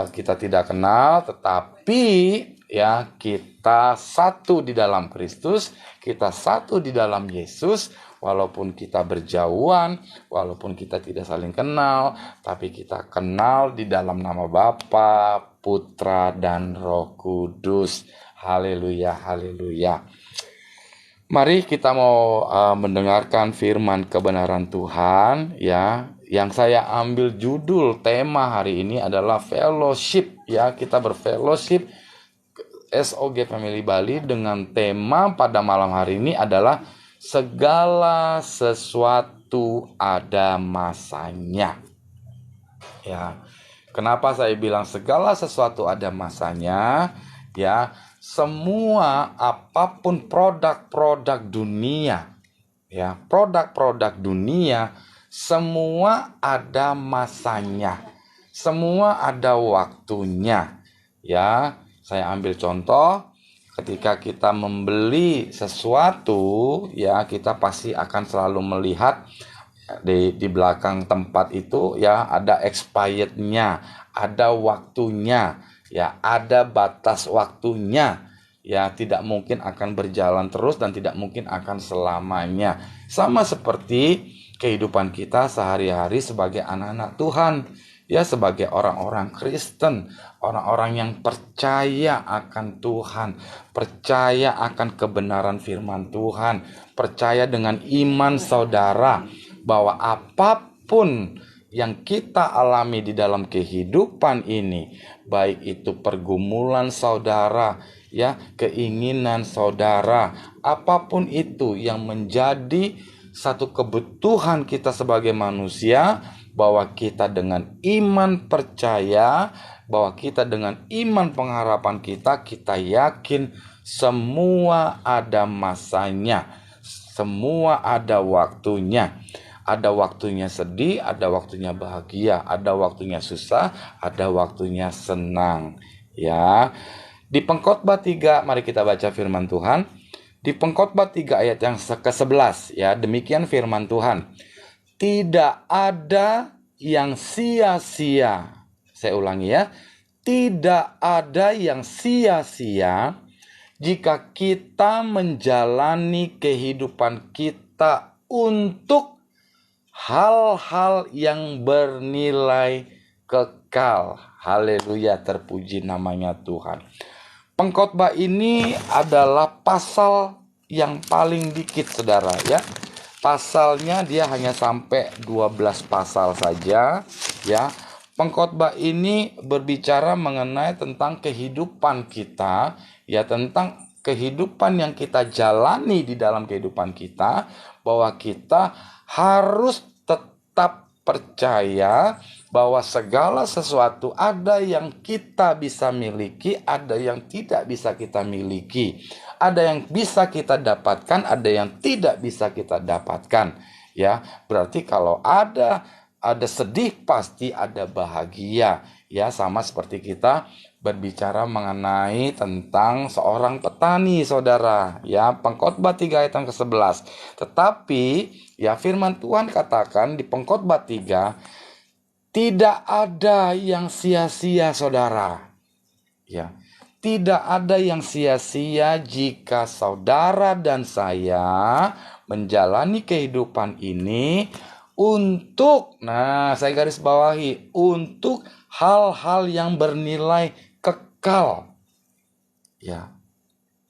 [SPEAKER 1] kita tidak kenal, tetapi, ya, kita satu di dalam Kristus, kita satu di dalam Yesus. Walaupun kita berjauhan, walaupun kita tidak saling kenal, tapi kita kenal di dalam nama Bapa, Putra, dan Roh Kudus. Haleluya, haleluya. Mari kita mau mendengarkan firman kebenaran Tuhan ya. Yang saya ambil judul tema hari ini adalah fellowship ya. Kita berfellowship SOG Family Bali dengan tema pada malam hari ini adalah segala sesuatu ada masanya. Ya. Kenapa saya bilang segala sesuatu ada masanya? Ya, semua apapun produk-produk dunia, ya, produk-produk dunia semua ada masanya. Semua ada waktunya. Ya, saya ambil contoh ketika kita membeli sesuatu, ya, kita pasti akan selalu melihat di belakang tempat itu ya ada expirednya, ada waktunya, ya ada batas waktunya, ya tidak mungkin akan berjalan terus dan tidak mungkin akan selamanya. Sama seperti kehidupan kita sehari-hari sebagai anak-anak Tuhan, ya sebagai orang-orang Kristen, orang-orang yang percaya akan Tuhan, percaya akan kebenaran firman Tuhan, percaya dengan iman saudara bahwa apapun yang kita alami di dalam kehidupan ini, baik itu pergumulan saudara, ya, keinginan saudara, apapun itu yang menjadi satu kebutuhan kita sebagai manusia, bahwa kita dengan iman percaya, bahwa kita dengan iman pengharapan kita yakin semua ada masanya, semua ada waktunya. Ada waktunya sedih, ada waktunya bahagia, ada waktunya susah, ada waktunya senang. Ya. Di Pengkhotbah 3, mari kita baca firman Tuhan. Di Pengkhotbah 3 ayat yang ke-11, ya, demikian firman Tuhan. Tidak ada yang sia-sia. Saya ulangi ya. Tidak ada yang sia-sia jika kita menjalani kehidupan kita untuk hal-hal yang bernilai kekal. Haleluya, terpuji namanya Tuhan. Pengkhotbah ini adalah pasal yang paling dikit saudara ya. Pasalnya dia hanya sampai 12 pasal saja ya. Pengkhotbah ini berbicara mengenai tentang kehidupan kita, ya tentang kehidupan yang kita jalani di dalam kehidupan kita, bahwa kita harus tetap percaya bahwa segala sesuatu ada yang kita bisa miliki, ada yang tidak bisa kita miliki. Ada yang bisa kita dapatkan, ada yang tidak bisa kita dapatkan. Ya, berarti kalau ada sedih pasti ada bahagia. Ya, sama seperti kita berbicara mengenai tentang seorang petani, saudara. Ya, Pengkhotbah 3 ayat yang ke-11. Tetapi, ya firman Tuhan katakan di Pengkhotbah 3, tidak ada yang sia-sia, saudara. Ya, tidak ada yang sia-sia jika saudara dan saya menjalani kehidupan ini untuk, saya garis bawahi, untuk hal-hal yang bernilai kekal. Ya,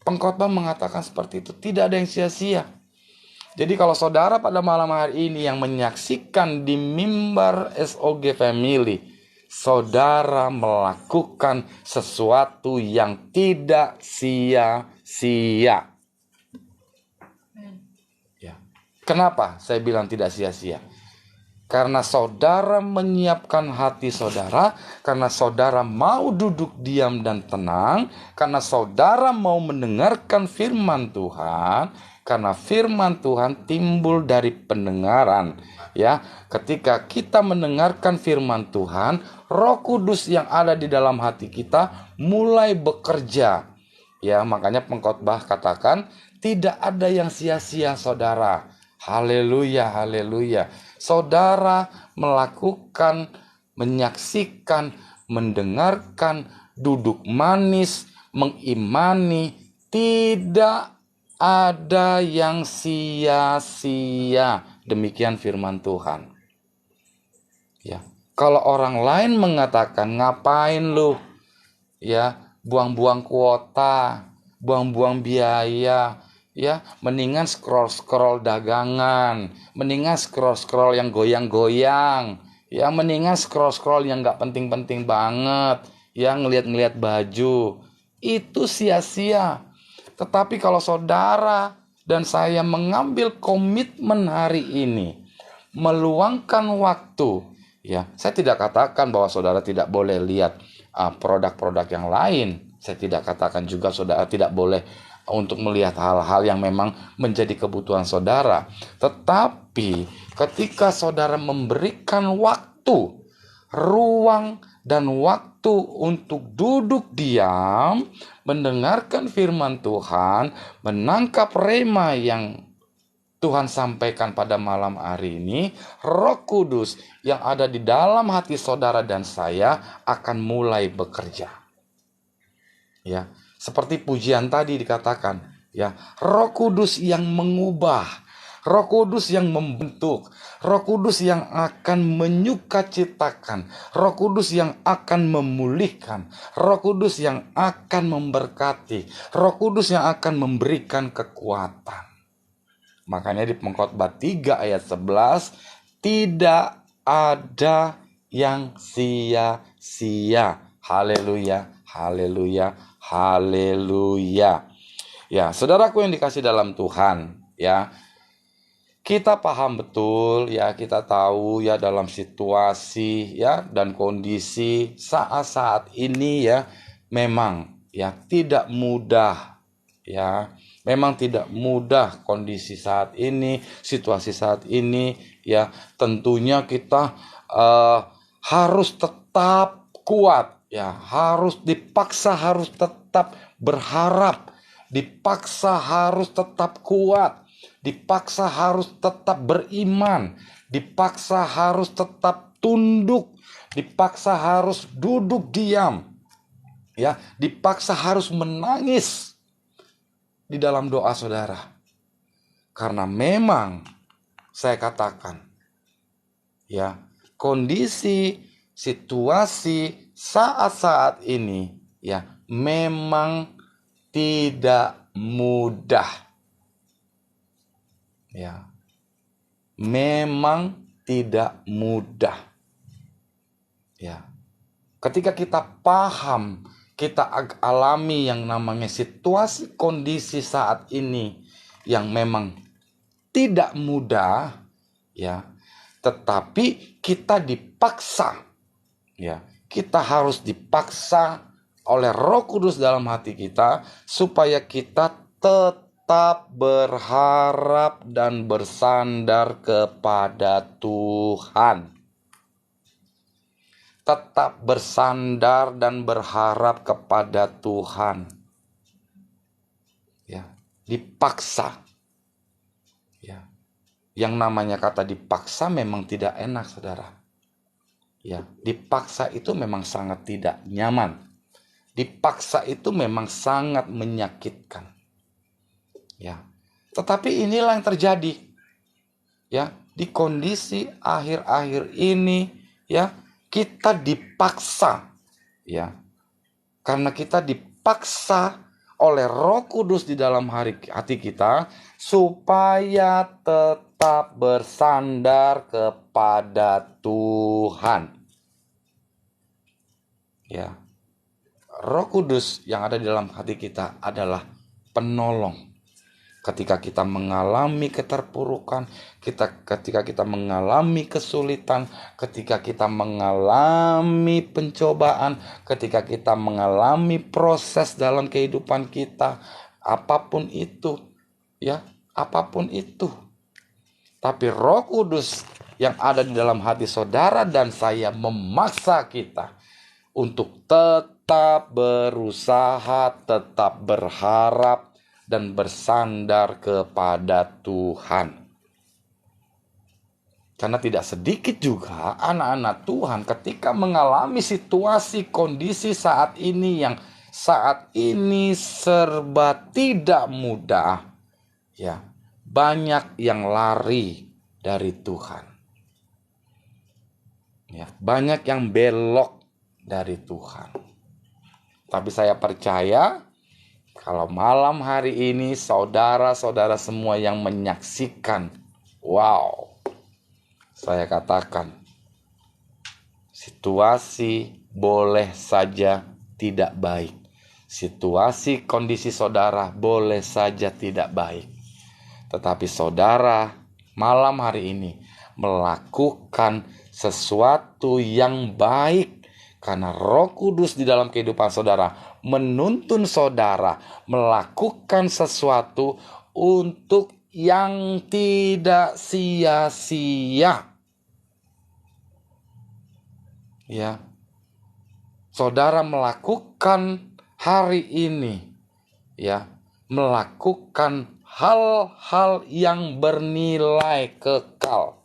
[SPEAKER 1] Pengkhotbah mengatakan seperti itu, tidak ada yang sia-sia. Jadi kalau saudara pada malam hari ini yang menyaksikan di mimbar SOG Family, saudara melakukan sesuatu yang tidak sia-sia. Ya. Kenapa saya bilang tidak sia-sia? Karena saudara menyiapkan hati saudara, karena saudara mau duduk diam dan tenang, karena saudara mau mendengarkan firman Tuhan, karena firman Tuhan timbul dari pendengaran. Ya, ketika kita mendengarkan firman Tuhan, Roh Kudus yang ada di dalam hati kita mulai bekerja. Ya, makanya Pengkhotbah katakan tidak ada yang sia-sia, saudara. Haleluya, haleluya. Saudara melakukan, menyaksikan, mendengarkan, duduk manis, mengimani, tidak ada yang sia-sia. Demikian firman Tuhan. Ya, kalau orang lain mengatakan ngapain lu? Ya, buang-buang kuota, buang-buang biaya. ya, mendingan scroll dagangan, mendingan scroll yang goyang-goyang, ya, mendingan scroll yang nggak penting-penting banget, ya, ngeliat-ngeliat baju. Itu sia-sia. Tetapi kalau saudara dan saya mengambil komitmen hari ini, meluangkan waktu, ya, saya tidak katakan bahwa saudara tidak boleh lihat produk-produk yang lain. Saya tidak katakan juga saudara tidak boleh untuk melihat hal-hal yang memang menjadi kebutuhan saudara. Tetapi ketika saudara memberikan waktu, ruang, dan waktu untuk duduk diam, mendengarkan firman Tuhan, menangkap rema yang Tuhan sampaikan pada malam hari ini, Roh Kudus yang ada di dalam hati saudara dan saya akan mulai bekerja. Ya, seperti pujian tadi dikatakan, ya, Roh Kudus yang mengubah, Roh Kudus yang membentuk, Roh Kudus yang akan menyukacitakan, Roh Kudus yang akan memulihkan, Roh Kudus yang akan memberkati, Roh Kudus yang akan memberikan kekuatan. Makanya di Pengkhotbah 3 ayat 11, tidak ada yang sia-sia. Haleluya, haleluya, haleluya. Ya, saudaraku yang dikasih dalam Tuhan, ya, kita paham betul, ya, kita tahu, ya, dalam situasi, ya, dan kondisi saat-saat ini, ya, memang, ya, tidak mudah, ya, memang tidak mudah kondisi saat ini, situasi saat ini, ya, tentunya kita harus tetap kuat, ya, harus tetap berharap, dipaksa harus tetap kuat, dipaksa harus tetap beriman, dipaksa harus tetap tunduk, dipaksa harus duduk diam, ya, dipaksa harus menangis di dalam doa saudara. Karena memang saya katakan, ya, kondisi, situasi saat-saat ini, ya, memang tidak mudah. Ya, memang tidak mudah. Ya, ketika kita paham, kita alami yang namanya situasi kondisi saat ini yang memang tidak mudah, ya, tetapi kita dipaksa, ya, kita harus dipaksa oleh Roh Kudus dalam hati kita supaya kita tetap berharap dan bersandar kepada Tuhan. Tetap bersandar dan berharap kepada Tuhan. Ya, dipaksa. Ya. Yang namanya kata dipaksa memang tidak enak, saudara. Ya, dipaksa itu memang sangat tidak nyaman. Dipaksa itu memang sangat menyakitkan. Ya, tetapi inilah yang terjadi, ya, di kondisi akhir-akhir ini, ya, kita dipaksa, ya, karena kita dipaksa oleh Roh Kudus di dalam hati kita supaya tetap bersandar kepada Tuhan. Ya, Roh Kudus yang ada di dalam hati kita adalah penolong. Ketika kita mengalami keterpurukan, ketika kita mengalami kesulitan, ketika kita mengalami pencobaan, ketika kita mengalami proses dalam kehidupan kita, apapun itu, ya, apapun itu. Tapi Roh Kudus yang ada di dalam hati saudara dan saya memaksa kita untuk tetap berusaha, tetap berharap, dan bersandar kepada Tuhan. Karena tidak sedikit juga anak-anak Tuhan ketika mengalami situasi kondisi saat ini yang saat ini serba tidak mudah, ya, banyak yang lari dari Tuhan. Ya, banyak yang belok dari Tuhan. Tapi saya percaya Kalau malam hari ini saudara-saudara semua yang menyaksikan, wow, saya katakan situasi boleh saja tidak baik. Situasi kondisi saudara boleh saja tidak baik. Tetapi saudara malam hari ini melakukan sesuatu yang baik karena Roh Kudus di dalam kehidupan saudara menuntun saudara melakukan sesuatu untuk yang tidak sia-sia. Ya. Saudara melakukan hari ini, ya, melakukan hal-hal yang bernilai kekal.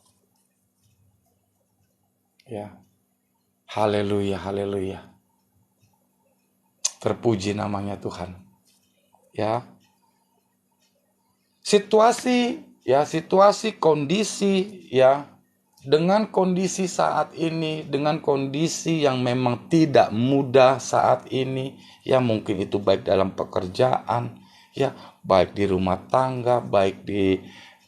[SPEAKER 1] Ya. Haleluya, haleluya. Terpuji namanya Tuhan. Ya. Situasi, kondisi, ya, dengan kondisi saat ini, dengan kondisi yang memang tidak mudah saat ini, ya mungkin itu baik dalam pekerjaan, ya baik di rumah tangga, baik di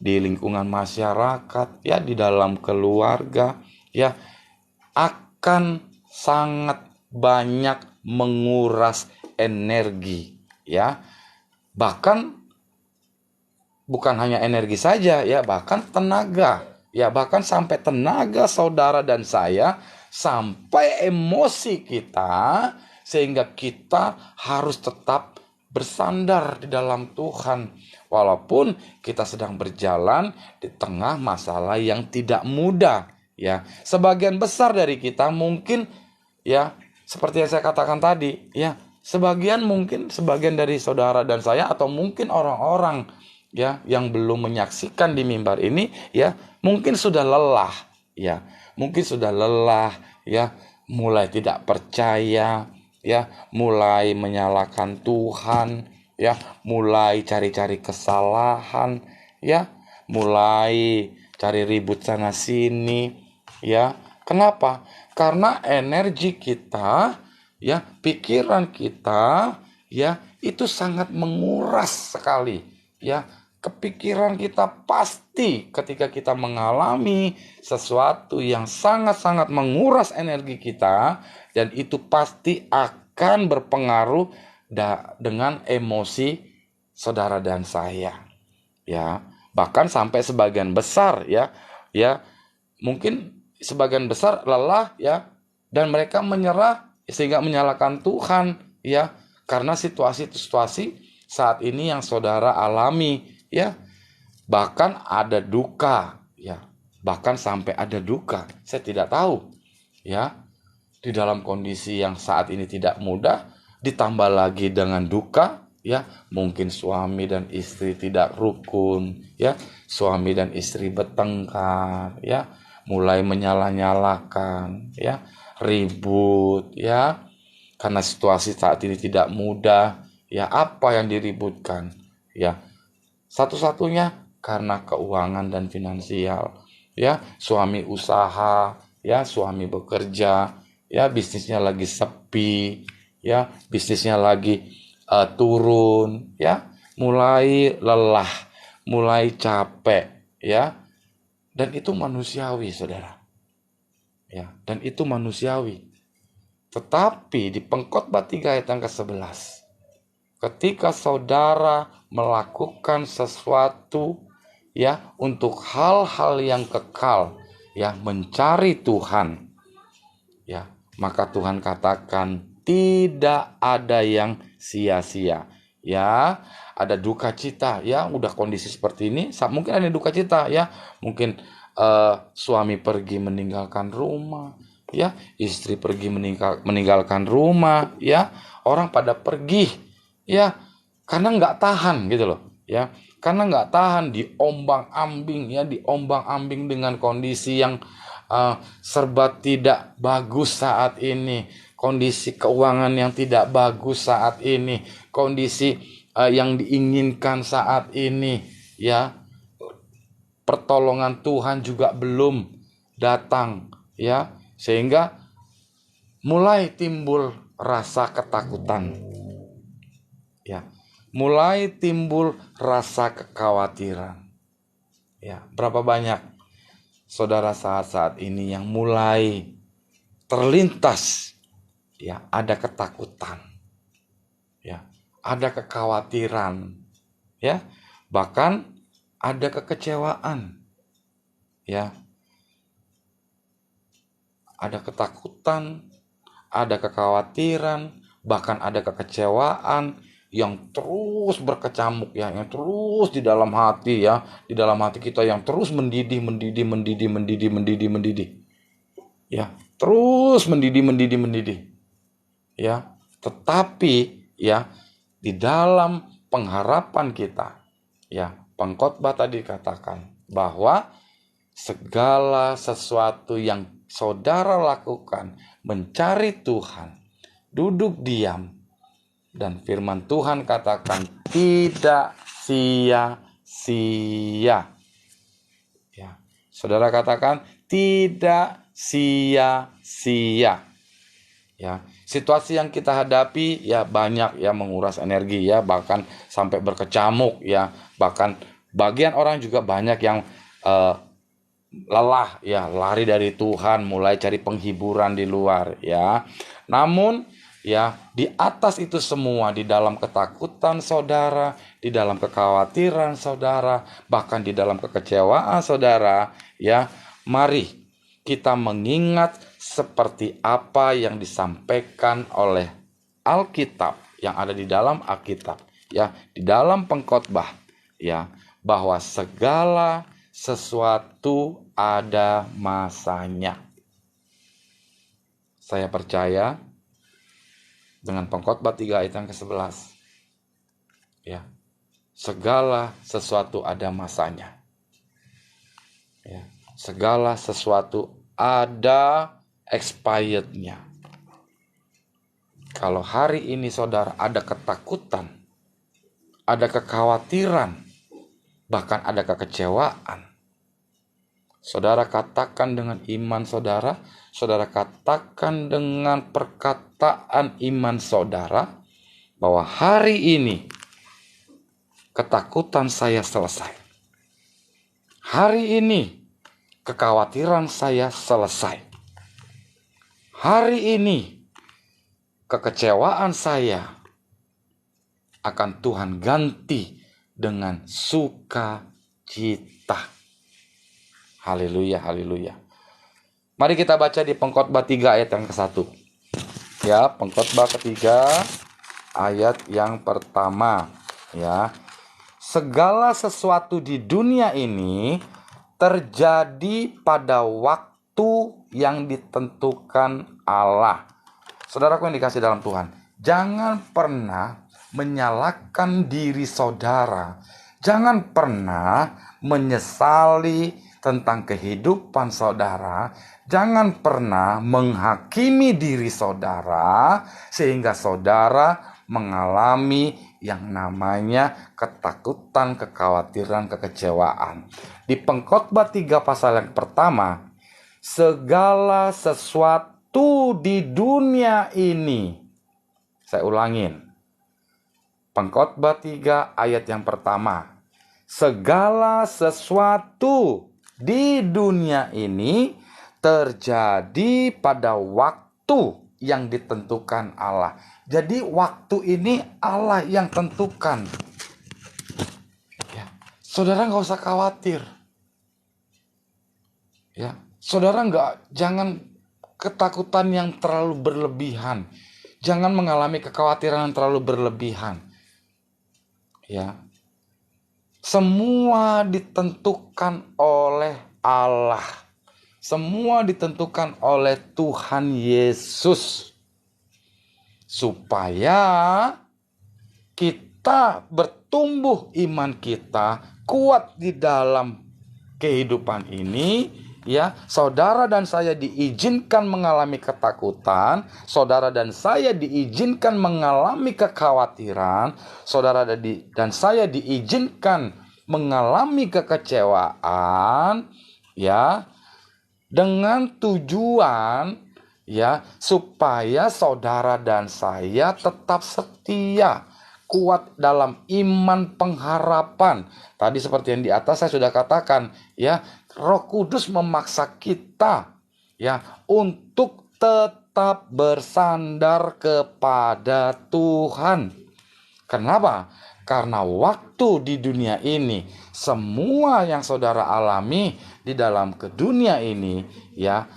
[SPEAKER 1] lingkungan masyarakat, ya di dalam keluarga, ya akan sangat banyak menguras energi, ya. Bahkan bukan hanya energi saja, ya bahkan tenaga. Ya bahkan sampai tenaga saudara dan saya, sampai emosi kita, sehingga kita harus tetap bersandar di dalam Tuhan. Walaupun kita sedang berjalan di tengah masalah yang tidak mudah. Ya, sebagian besar dari kita mungkin, ya seperti yang saya katakan tadi, ya sebagian dari saudara dan saya, atau mungkin orang-orang ya yang belum menyaksikan di mimbar ini, ya mungkin sudah lelah, ya mulai tidak percaya, ya mulai menyalahkan Tuhan, ya mulai cari-cari kesalahan, ya mulai cari ribut sana sini, ya kenapa? Karena energi kita, ya pikiran kita, ya itu sangat menguras sekali, ya. Kepikiran kita pasti ketika kita mengalami sesuatu yang sangat-sangat menguras energi kita, dan itu pasti akan berpengaruh dengan emosi saudara dan saya, ya. Bahkan sampai sebagian besar, ya mungkin sebagian besar lelah, ya, dan mereka menyerah sehingga menyalahkan Tuhan, ya, karena situasi-situasi saat ini yang saudara alami. Ya, bahkan ada duka, ya, bahkan sampai ada duka. Saya tidak tahu, ya, di dalam kondisi yang saat ini tidak mudah, ditambah lagi dengan duka, ya, mungkin suami dan istri tidak rukun, ya, suami dan istri bertengkar, ya, mulai menyalah-nyalahkan, ya, ribut, ya, karena situasi saat ini tidak mudah, ya, apa yang diributkan, ya. Satu-satunya karena keuangan dan finansial, ya, suami usaha, ya, suami bekerja, ya, bisnisnya lagi sepi, ya, bisnisnya lagi turun, ya, mulai lelah, mulai capek, ya, dan itu manusiawi, saudara, ya, dan itu manusiawi. Tetapi di Pengkhotbah 3 ayat yang ke-11, ketika saudara melakukan sesuatu, ya, untuk hal-hal yang kekal, ya, mencari Tuhan, ya, maka Tuhan katakan tidak ada yang sia-sia. Ya, ada duka cita, ya, udah kondisi seperti ini, mungkin ada duka cita, ya, mungkin suami pergi meninggalkan rumah, ya, istri pergi meninggalkan rumah, ya, orang pada pergi, ya, karena nggak tahan gitu loh, ya, karena nggak tahan diombang-ambing, ya, diombang-ambing dengan kondisi yang serba tidak bagus saat ini, kondisi keuangan yang tidak bagus saat ini, kondisi yang diinginkan saat ini, ya, pertolongan Tuhan juga belum datang, ya, sehingga mulai timbul rasa ketakutan. Ya, mulai timbul rasa kekhawatiran. Ya, berapa banyak saudara saat ini yang mulai terlintas, ya, ada ketakutan, ya, ada kekhawatiran, ya, bahkan ada kekecewaan, ya, ada ketakutan, ada kekhawatiran, bahkan ada kekecewaan yang terus berkecamuk, ya, yang terus di dalam hati, ya, di dalam hati kita yang terus mendidih, ya, terus mendidih, ya. Tetapi, ya, di dalam pengharapan kita, ya, pengkhotbah tadi katakan bahwa segala sesuatu yang saudara lakukan, mencari Tuhan, duduk diam, dan firman Tuhan katakan tidak sia-sia. Ya, saudara katakan tidak sia-sia. Ya, situasi yang kita hadapi, ya, banyak, ya, menguras energi, ya, bahkan sampai berkecamuk, ya, bahkan bagian orang juga banyak yang lelah, ya, lari dari Tuhan, mulai cari penghiburan di luar, ya. Namun, ya, di atas itu semua, di dalam ketakutan saudara, di dalam kekhawatiran saudara, bahkan di dalam kekecewaan saudara, ya, mari kita mengingat seperti apa yang disampaikan oleh Alkitab, yang ada di dalam Alkitab, ya, di dalam pengkhotbah, ya, bahwa segala sesuatu ada masanya. Saya percaya dengan pengkhotbah 3 ayat yang ke-11, ya, segala sesuatu ada masanya, ya, segala sesuatu ada expirednya. Kalau hari ini saudara ada ketakutan, ada kekhawatiran, bahkan ada kekecewaan, saudara katakan dengan iman saudara, saudara katakan dengan perkataan iman saudara, bahwa hari ini ketakutan saya selesai. Hari ini kekhawatiran saya selesai. Hari ini kekecewaan saya akan Tuhan ganti dengan sukacita. Haleluya, haleluya. Mari kita baca di pengkhotbah 3 ayat yang ke-1. Ya, pengkhotbah ketiga ayat yang pertama, ya. Segala sesuatu di dunia ini terjadi pada waktu yang ditentukan Allah. Saudaraku yang dikasih dalam Tuhan, jangan pernah menyalahkan diri saudara. Jangan pernah menyesali tentang kehidupan saudara. Jangan pernah menghakimi diri saudara sehingga saudara mengalami yang namanya ketakutan, kekhawatiran, kekecewaan. Di pengkhotbah 3 pasal yang pertama, segala sesuatu di dunia ini, saya ulangin, pengkhotbah 3 ayat yang pertama, segala sesuatu di dunia ini terjadi pada waktu yang ditentukan Allah. Jadi waktu ini Allah yang tentukan, ya. Saudara nggak usah khawatir, ya. Saudara jangan ketakutan yang terlalu berlebihan, jangan mengalami kekhawatiran yang terlalu berlebihan, ya. Semua ditentukan oleh Allah. Semua ditentukan oleh Tuhan Yesus. Supaya kita bertumbuh iman kita kuat di dalam kehidupan ini, ya. Saudara dan saya diizinkan mengalami ketakutan, saudara dan saya diizinkan mengalami kekhawatiran, saudara dan saya diizinkan mengalami kekecewaan, ya, dengan tujuan, ya, supaya saudara dan saya tetap setia, kuat dalam iman pengharapan. Tadi seperti yang di atas saya sudah katakan, ya, Roh Kudus memaksa kita, ya, untuk tetap bersandar kepada Tuhan. Kenapa? Karena waktu di dunia ini, semua yang saudara alami di dalam ke dunia ini, ya,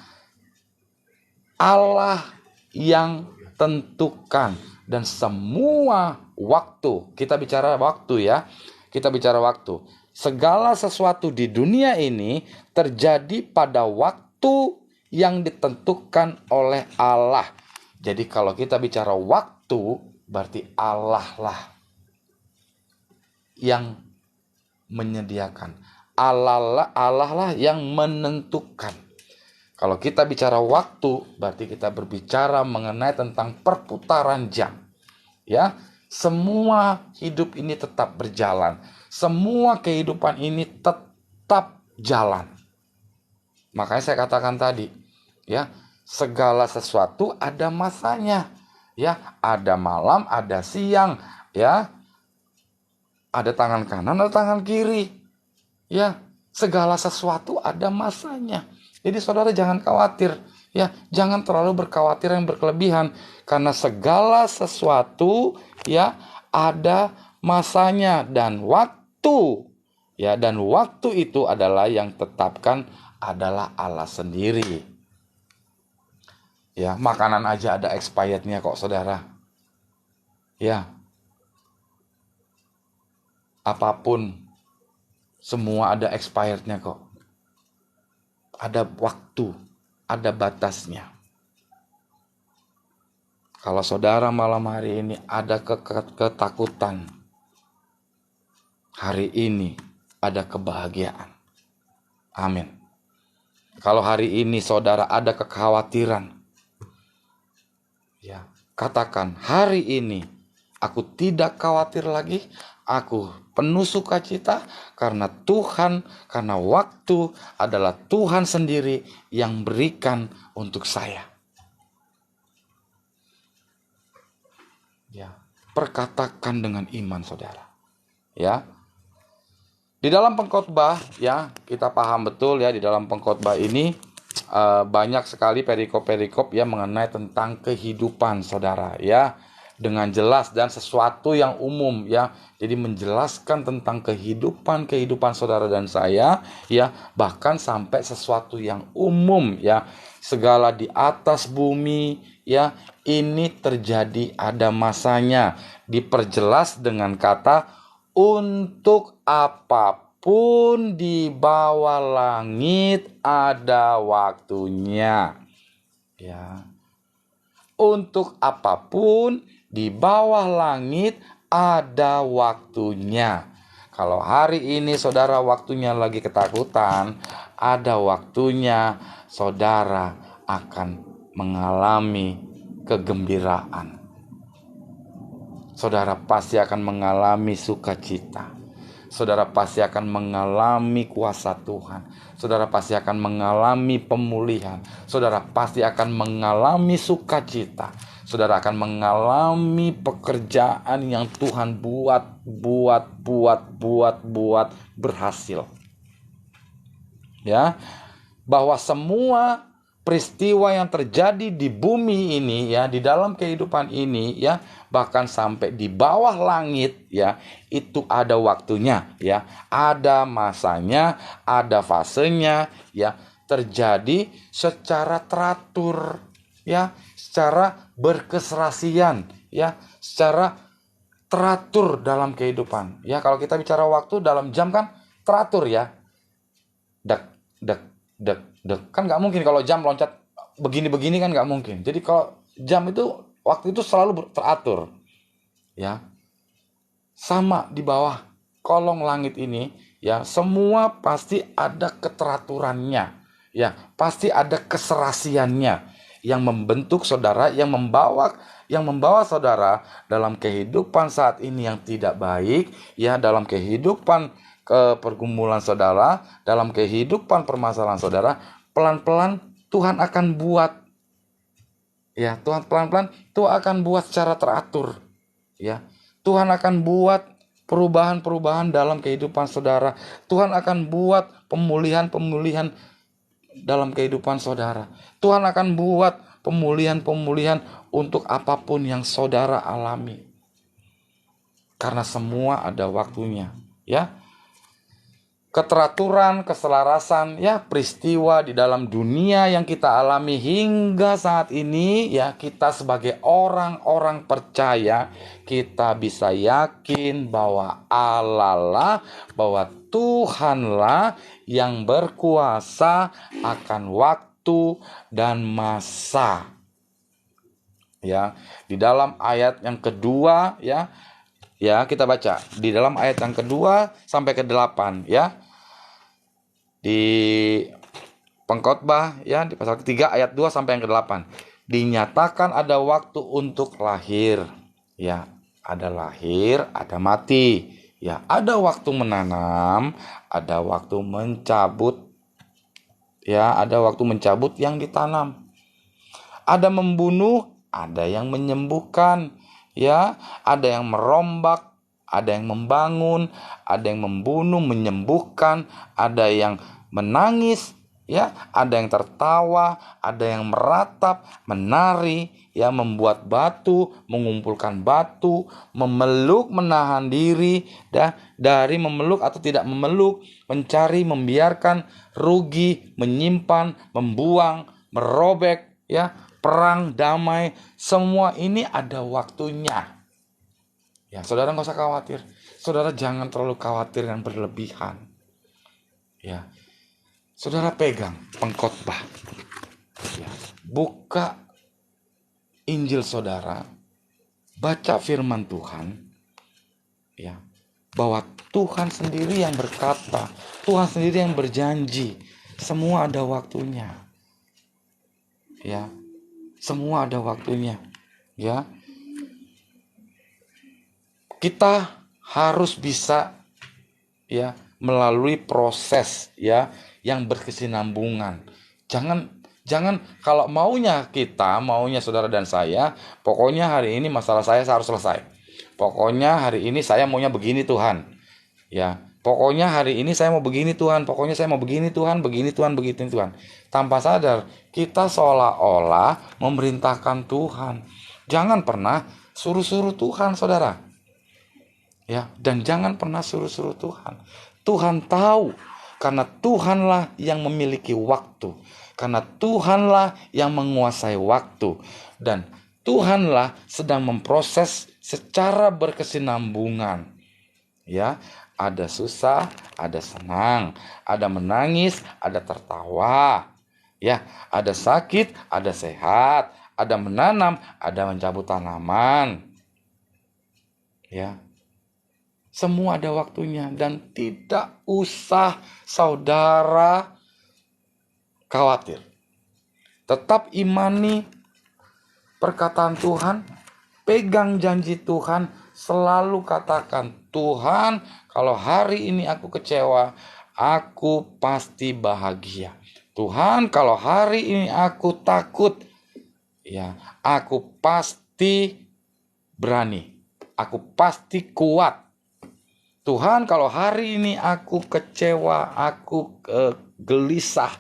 [SPEAKER 1] Allah yang tentukan. Dan semua waktu, kita bicara waktu ya, kita bicara waktu. Segala sesuatu di dunia ini terjadi pada waktu yang ditentukan oleh Allah. Jadi kalau kita bicara waktu, berarti Allah lah yang menyediakan. Allah lah yang menentukan. Kalau kita bicara waktu, berarti kita berbicara mengenai tentang perputaran jam. Ya, semua hidup ini tetap berjalan. Semua kehidupan ini tetap jalan. Makanya saya katakan tadi, ya, segala sesuatu ada masanya. Ya, ada malam, ada siang, ya. Ada tangan kanan, ada tangan kiri. Ya, segala sesuatu ada masanya. Jadi saudara jangan khawatir, ya, jangan terlalu berkhawatir yang berkelebihan, karena segala sesuatu, ya, ada masanya dan waktu, ya, dan waktu itu adalah yang tetapkan adalah Allah sendiri. Ya, makanan aja ada expirednya kok, saudara. Ya, apapun semua ada expirednya kok. Ada waktu, ada batasnya. Kalau saudara malam hari ini ada ketakutan, hari ini ada kebahagiaan. Amin. Kalau hari ini saudara ada kekhawatiran, ya, katakan, hari ini aku tidak khawatir lagi, aku penuh sukacita karena Tuhan, karena waktu adalah Tuhan sendiri yang berikan untuk saya. Ya, perkatakan dengan iman saudara. Ya. Di dalam pengkhotbah, ya, kita paham betul ya, di dalam pengkhotbah ini banyak sekali perikop-perikop yang mengenai tentang kehidupan saudara, ya, dengan jelas dan sesuatu yang umum, ya. Jadi menjelaskan tentang kehidupan saudara dan saya, ya, bahkan sampai sesuatu yang umum, ya. Segala di atas bumi, ya, ini terjadi ada masanya. Diperjelas dengan kata untuk apapun di bawah langit ada waktunya. Ya. Untuk apapun di bawah langit ada waktunya. Kalau hari ini saudara waktunya lagi ketakutan, ada waktunya saudara akan mengalami kegembiraan. Saudara pasti akan mengalami sukacita. Saudara pasti akan mengalami kuasa Tuhan. Saudara pasti akan mengalami pemulihan. Saudara pasti akan mengalami sukacita. Saudara akan mengalami pekerjaan yang Tuhan buat berhasil. Ya, bahwa semua peristiwa yang terjadi di bumi ini, ya, di dalam kehidupan ini, ya, bahkan sampai di bawah langit, ya, itu ada waktunya, ya, ada masanya, ada fasenya, ya, terjadi secara teratur, ya, secara berkeserasian, ya, secara teratur dalam kehidupan. Ya, kalau kita bicara waktu dalam jam kan teratur, ya, dek kan nggak mungkin kalau jam loncat begini kan nggak mungkin. Jadi kalau jam itu waktu itu selalu teratur, ya. Sama di bawah kolong langit ini, ya, semua pasti ada keteraturannya, ya, pasti ada keserasiannya yang membentuk saudara, yang membawa saudara dalam kehidupan saat ini yang tidak baik, ya, dalam kehidupan pergumulan saudara, dalam kehidupan permasalahan saudara, pelan-pelan Tuhan akan buat, ya, Tuhan pelan-pelan Tuhan akan buat secara teratur, ya. Tuhan akan buat perubahan-perubahan dalam kehidupan saudara. Tuhan akan buat pemulihan-pemulihan dalam kehidupan saudara. Tuhan akan buat pemulihan-pemulihan untuk apapun yang saudara alami. Karena semua ada waktunya, ya. Keteraturan, keselarasan, ya, peristiwa di dalam dunia yang kita alami hingga saat ini, ya, kita sebagai orang-orang percaya, kita bisa yakin bahwa Allah lah, bahwa Tuhanlah yang berkuasa akan waktu dan masa. Ya, di dalam ayat yang kedua, ya, kita baca di dalam ayat yang kedua sampai ke 8, ya. Di Pengkhotbah, ya, di pasal ketiga ayat 2 sampai yang ke-8. Dinyatakan ada waktu untuk lahir. Ya, ada lahir, ada mati. Ya, ada waktu menanam, ada waktu mencabut. Ya, ada waktu mencabut yang ditanam. Ada membunuh, ada yang menyembuhkan. Ya, ada yang merombak, ada yang membangun, ada yang membunuh, menyembuhkan, ada yang menangis, ya, ada yang tertawa, ada yang meratap, menari, ya, membuat batu, mengumpulkan batu, memeluk, menahan diri, dari memeluk atau tidak memeluk, mencari, membiarkan, rugi, menyimpan, membuang, merobek, ya, perang, damai, semua ini ada waktunya. Ya, saudara nggak usah khawatir. Saudara jangan terlalu khawatir dan berlebihan. Ya, saudara pegang Pengkhotbah. Ya, buka Injil saudara, baca firman Tuhan. Ya, bahwa Tuhan sendiri yang berkata, Tuhan sendiri yang berjanji, semua ada waktunya. Ya, semua ada waktunya, ya. Kita harus bisa, ya, melalui proses, ya, yang berkesinambungan. Jangan kalau maunya saudara dan saya, pokoknya hari ini masalah saya harus selesai. Pokoknya hari ini saya maunya begini Tuhan. Ya, pokoknya hari ini saya mau begini Tuhan, pokoknya saya mau begini Tuhan, begini Tuhan, begitu Tuhan. Tanpa sadar, kita seolah-olah memerintahkan Tuhan. Jangan pernah suruh-suruh Tuhan, saudara. Ya, dan jangan pernah suruh-suruh Tuhan. Tuhan tahu, karena Tuhanlah yang memiliki waktu. Karena Tuhanlah yang menguasai waktu. Dan Tuhanlah sedang memproses secara berkesinambungan. Ya, ada susah, ada senang, ada menangis, ada tertawa. Ya, ada sakit, ada sehat, ada menanam, ada mencabut tanaman. Ya. Semua ada waktunya dan tidak usah saudara khawatir. Tetap imani perkataan Tuhan, pegang janji Tuhan, selalu katakan, Tuhan, kalau hari ini aku kecewa, aku pasti bahagia. Tuhan, kalau hari ini aku takut, ya, aku pasti berani. Aku pasti kuat. Tuhan, kalau hari ini aku kecewa, aku gelisah,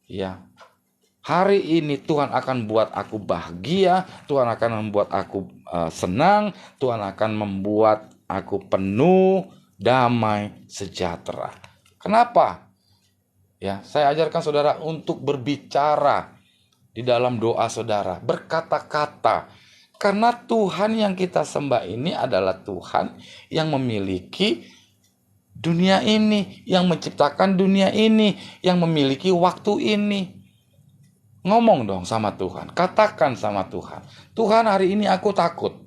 [SPEAKER 1] ya, hari ini Tuhan akan buat aku bahagia, Tuhan akan membuat aku senang, Tuhan akan membuat aku penuh damai sejahtera. Kenapa? Ya, saya ajarkan saudara untuk berbicara di dalam doa saudara, berkata-kata. Karena Tuhan yang kita sembah ini adalah Tuhan yang memiliki dunia ini, yang menciptakan dunia ini, yang memiliki waktu ini. Ngomong dong sama Tuhan, katakan sama Tuhan, Tuhan, hari ini aku takut,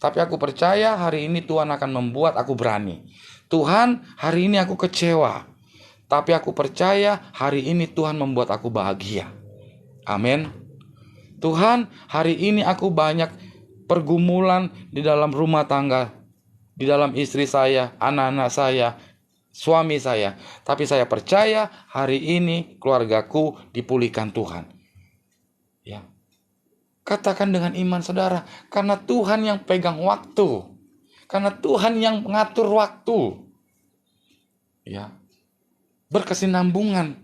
[SPEAKER 1] tapi aku percaya hari ini Tuhan akan membuat aku berani. Tuhan, hari ini aku kecewa, tapi aku percaya hari ini Tuhan membuat aku bahagia. Amin. Tuhan, hari ini aku banyak pergumulan di dalam rumah tangga, di dalam istri saya, anak-anak saya, suami saya. Tapi saya percaya hari ini keluargaku dipulihkan Tuhan. Ya. Katakan dengan iman saudara, karena Tuhan yang pegang waktu. Karena Tuhan yang mengatur waktu. Ya. Berkesinambungan.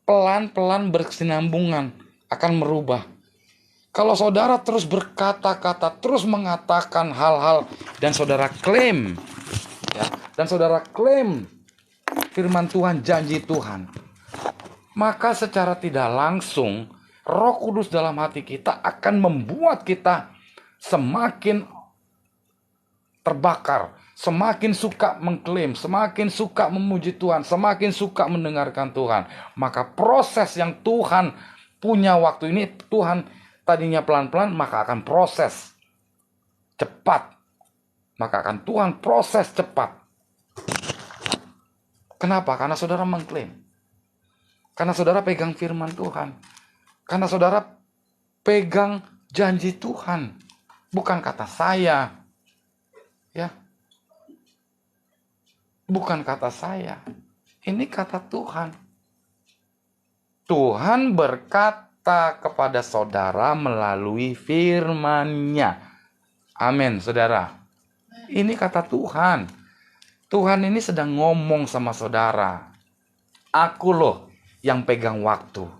[SPEAKER 1] Pelan-pelan berkesinambungan akan merubah. Kalau saudara terus berkata-kata, terus mengatakan hal-hal dan saudara klaim, ya, dan saudara klaim firman Tuhan, janji Tuhan, maka secara tidak langsung Roh Kudus dalam hati kita akan membuat kita semakin terbakar, semakin suka mengklaim, semakin suka memuji Tuhan, semakin suka mendengarkan Tuhan. Maka proses yang Tuhan punya waktu ini, Tuhan tadinya pelan-pelan, maka akan proses cepat. Maka akan Tuhan proses cepat. Kenapa? Karena saudara mengklaim. Karena saudara pegang firman Tuhan. Karena saudara pegang janji Tuhan. Bukan kata saya. Ya. Bukan kata saya. Ini kata Tuhan. Tuhan berkata kepada saudara melalui firman-Nya. Amin, saudara. Ini kata Tuhan. Tuhan ini sedang ngomong sama saudara. Aku loh yang pegang waktu.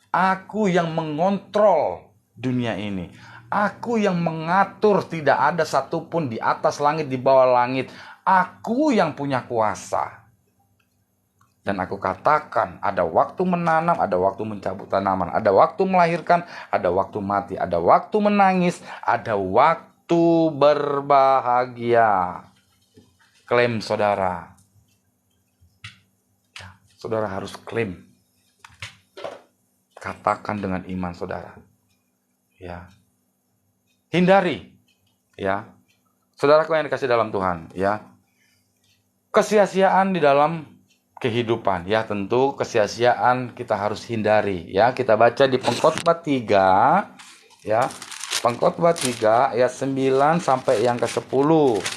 [SPEAKER 1] Aku yang mengontrol dunia ini. Aku yang mengatur, tidak ada satupun di atas langit, di bawah langit. Aku yang punya kuasa. Dan aku katakan, ada waktu menanam, ada waktu mencabut tanaman, ada waktu melahirkan, ada waktu mati, ada waktu menangis, ada waktu berbahagia. Klaim saudara. Saudara harus klaim. Katakan dengan iman saudara. Ya. Hindari. Ya. Saudaraku yang dikasih dalam Tuhan, ya. Kesia-siaan di dalam kehidupan, ya, tentu kesia-siaan kita harus hindari, ya. Kita baca di Pengkhotbah 3, ya. Pengkhotbah 3 ayat 9 sampai yang ke-10,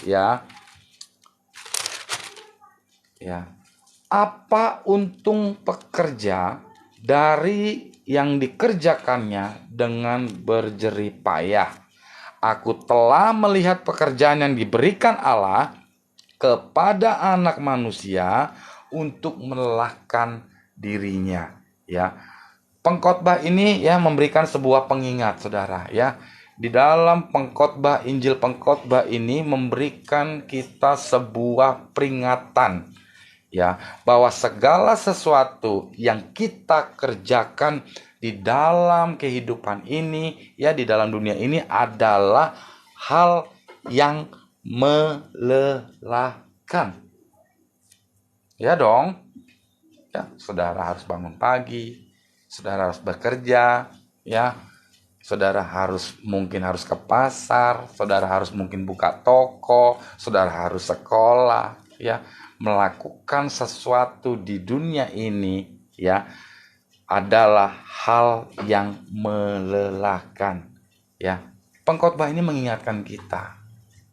[SPEAKER 1] ya. Ya. Apa untung pekerja dari yang dikerjakannya dengan berjerih payah? Aku telah melihat pekerjaan yang diberikan Allah kepada anak manusia untuk melelahkan dirinya, ya. Pengkhotbah ini ya memberikan sebuah pengingat, saudara, ya. Di dalam pengkhotbah, Injil pengkhotbah ini memberikan kita sebuah peringatan, ya, bahwa segala sesuatu yang kita kerjakan di dalam kehidupan ini, ya, di dalam dunia ini adalah hal yang melelahkan. Ya dong. Ya, saudara harus bangun pagi, saudara harus bekerja, ya. Saudara mungkin harus ke pasar, saudara harus mungkin buka toko, saudara harus sekolah, ya. Melakukan sesuatu di dunia ini, ya, adalah hal yang melelahkan, ya. Pengkhotbah ini mengingatkan kita,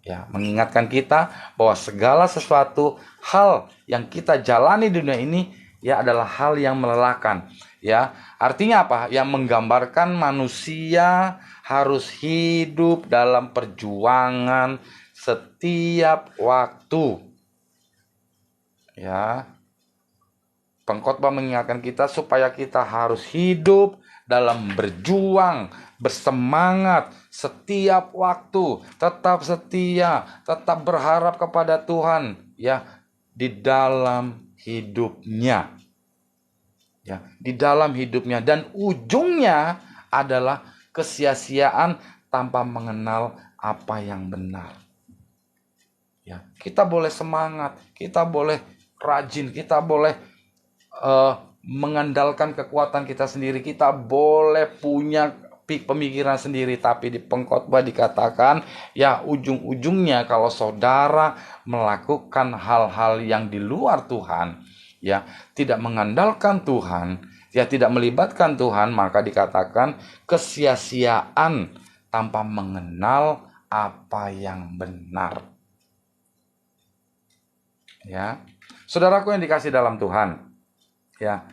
[SPEAKER 1] ya, mengingatkan kita bahwa segala sesuatu hal yang kita jalani di dunia ini, ya, adalah hal yang melelahkan, ya. Artinya apa? Yang menggambarkan manusia harus hidup dalam perjuangan setiap waktu. Ya. Pengkhotbah mengingatkan kita supaya kita harus hidup dalam berjuang, bersemangat setiap waktu, tetap setia, tetap berharap kepada Tuhan, ya, di dalam hidupnya. Ya, di dalam hidupnya, dan ujungnya adalah kesia-siaan tanpa mengenal apa yang benar. Ya, kita boleh semangat, kita boleh rajin, kita boleh mengandalkan kekuatan kita sendiri, kita boleh punya pemikiran sendiri, tapi di pengkhotbah dikatakan, ya, ujung-ujungnya kalau saudara melakukan hal-hal yang di luar Tuhan, ya, tidak mengandalkan Tuhan, ya, tidak melibatkan Tuhan, maka dikatakan kesia-siaan tanpa mengenal apa yang benar. Ya, saudaraku yang dikasih dalam Tuhan, ya,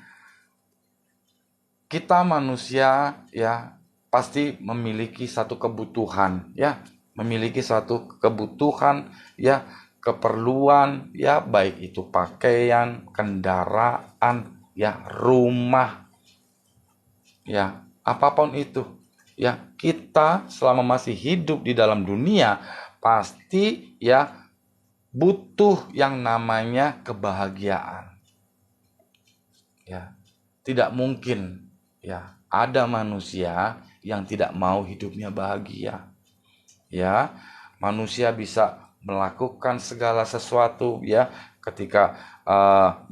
[SPEAKER 1] kita manusia, ya, pasti memiliki satu kebutuhan, ya, memiliki suatu kebutuhan, ya, keperluan, ya, baik itu pakaian, kendaraan, ya, rumah, ya, apapun itu, ya, kita selama masih hidup di dalam dunia pasti, ya, butuh yang namanya kebahagiaan. Ya, tidak mungkin, ya, ada manusia yang tidak mau hidupnya bahagia. Ya, manusia bisa melakukan segala sesuatu, ya, ketika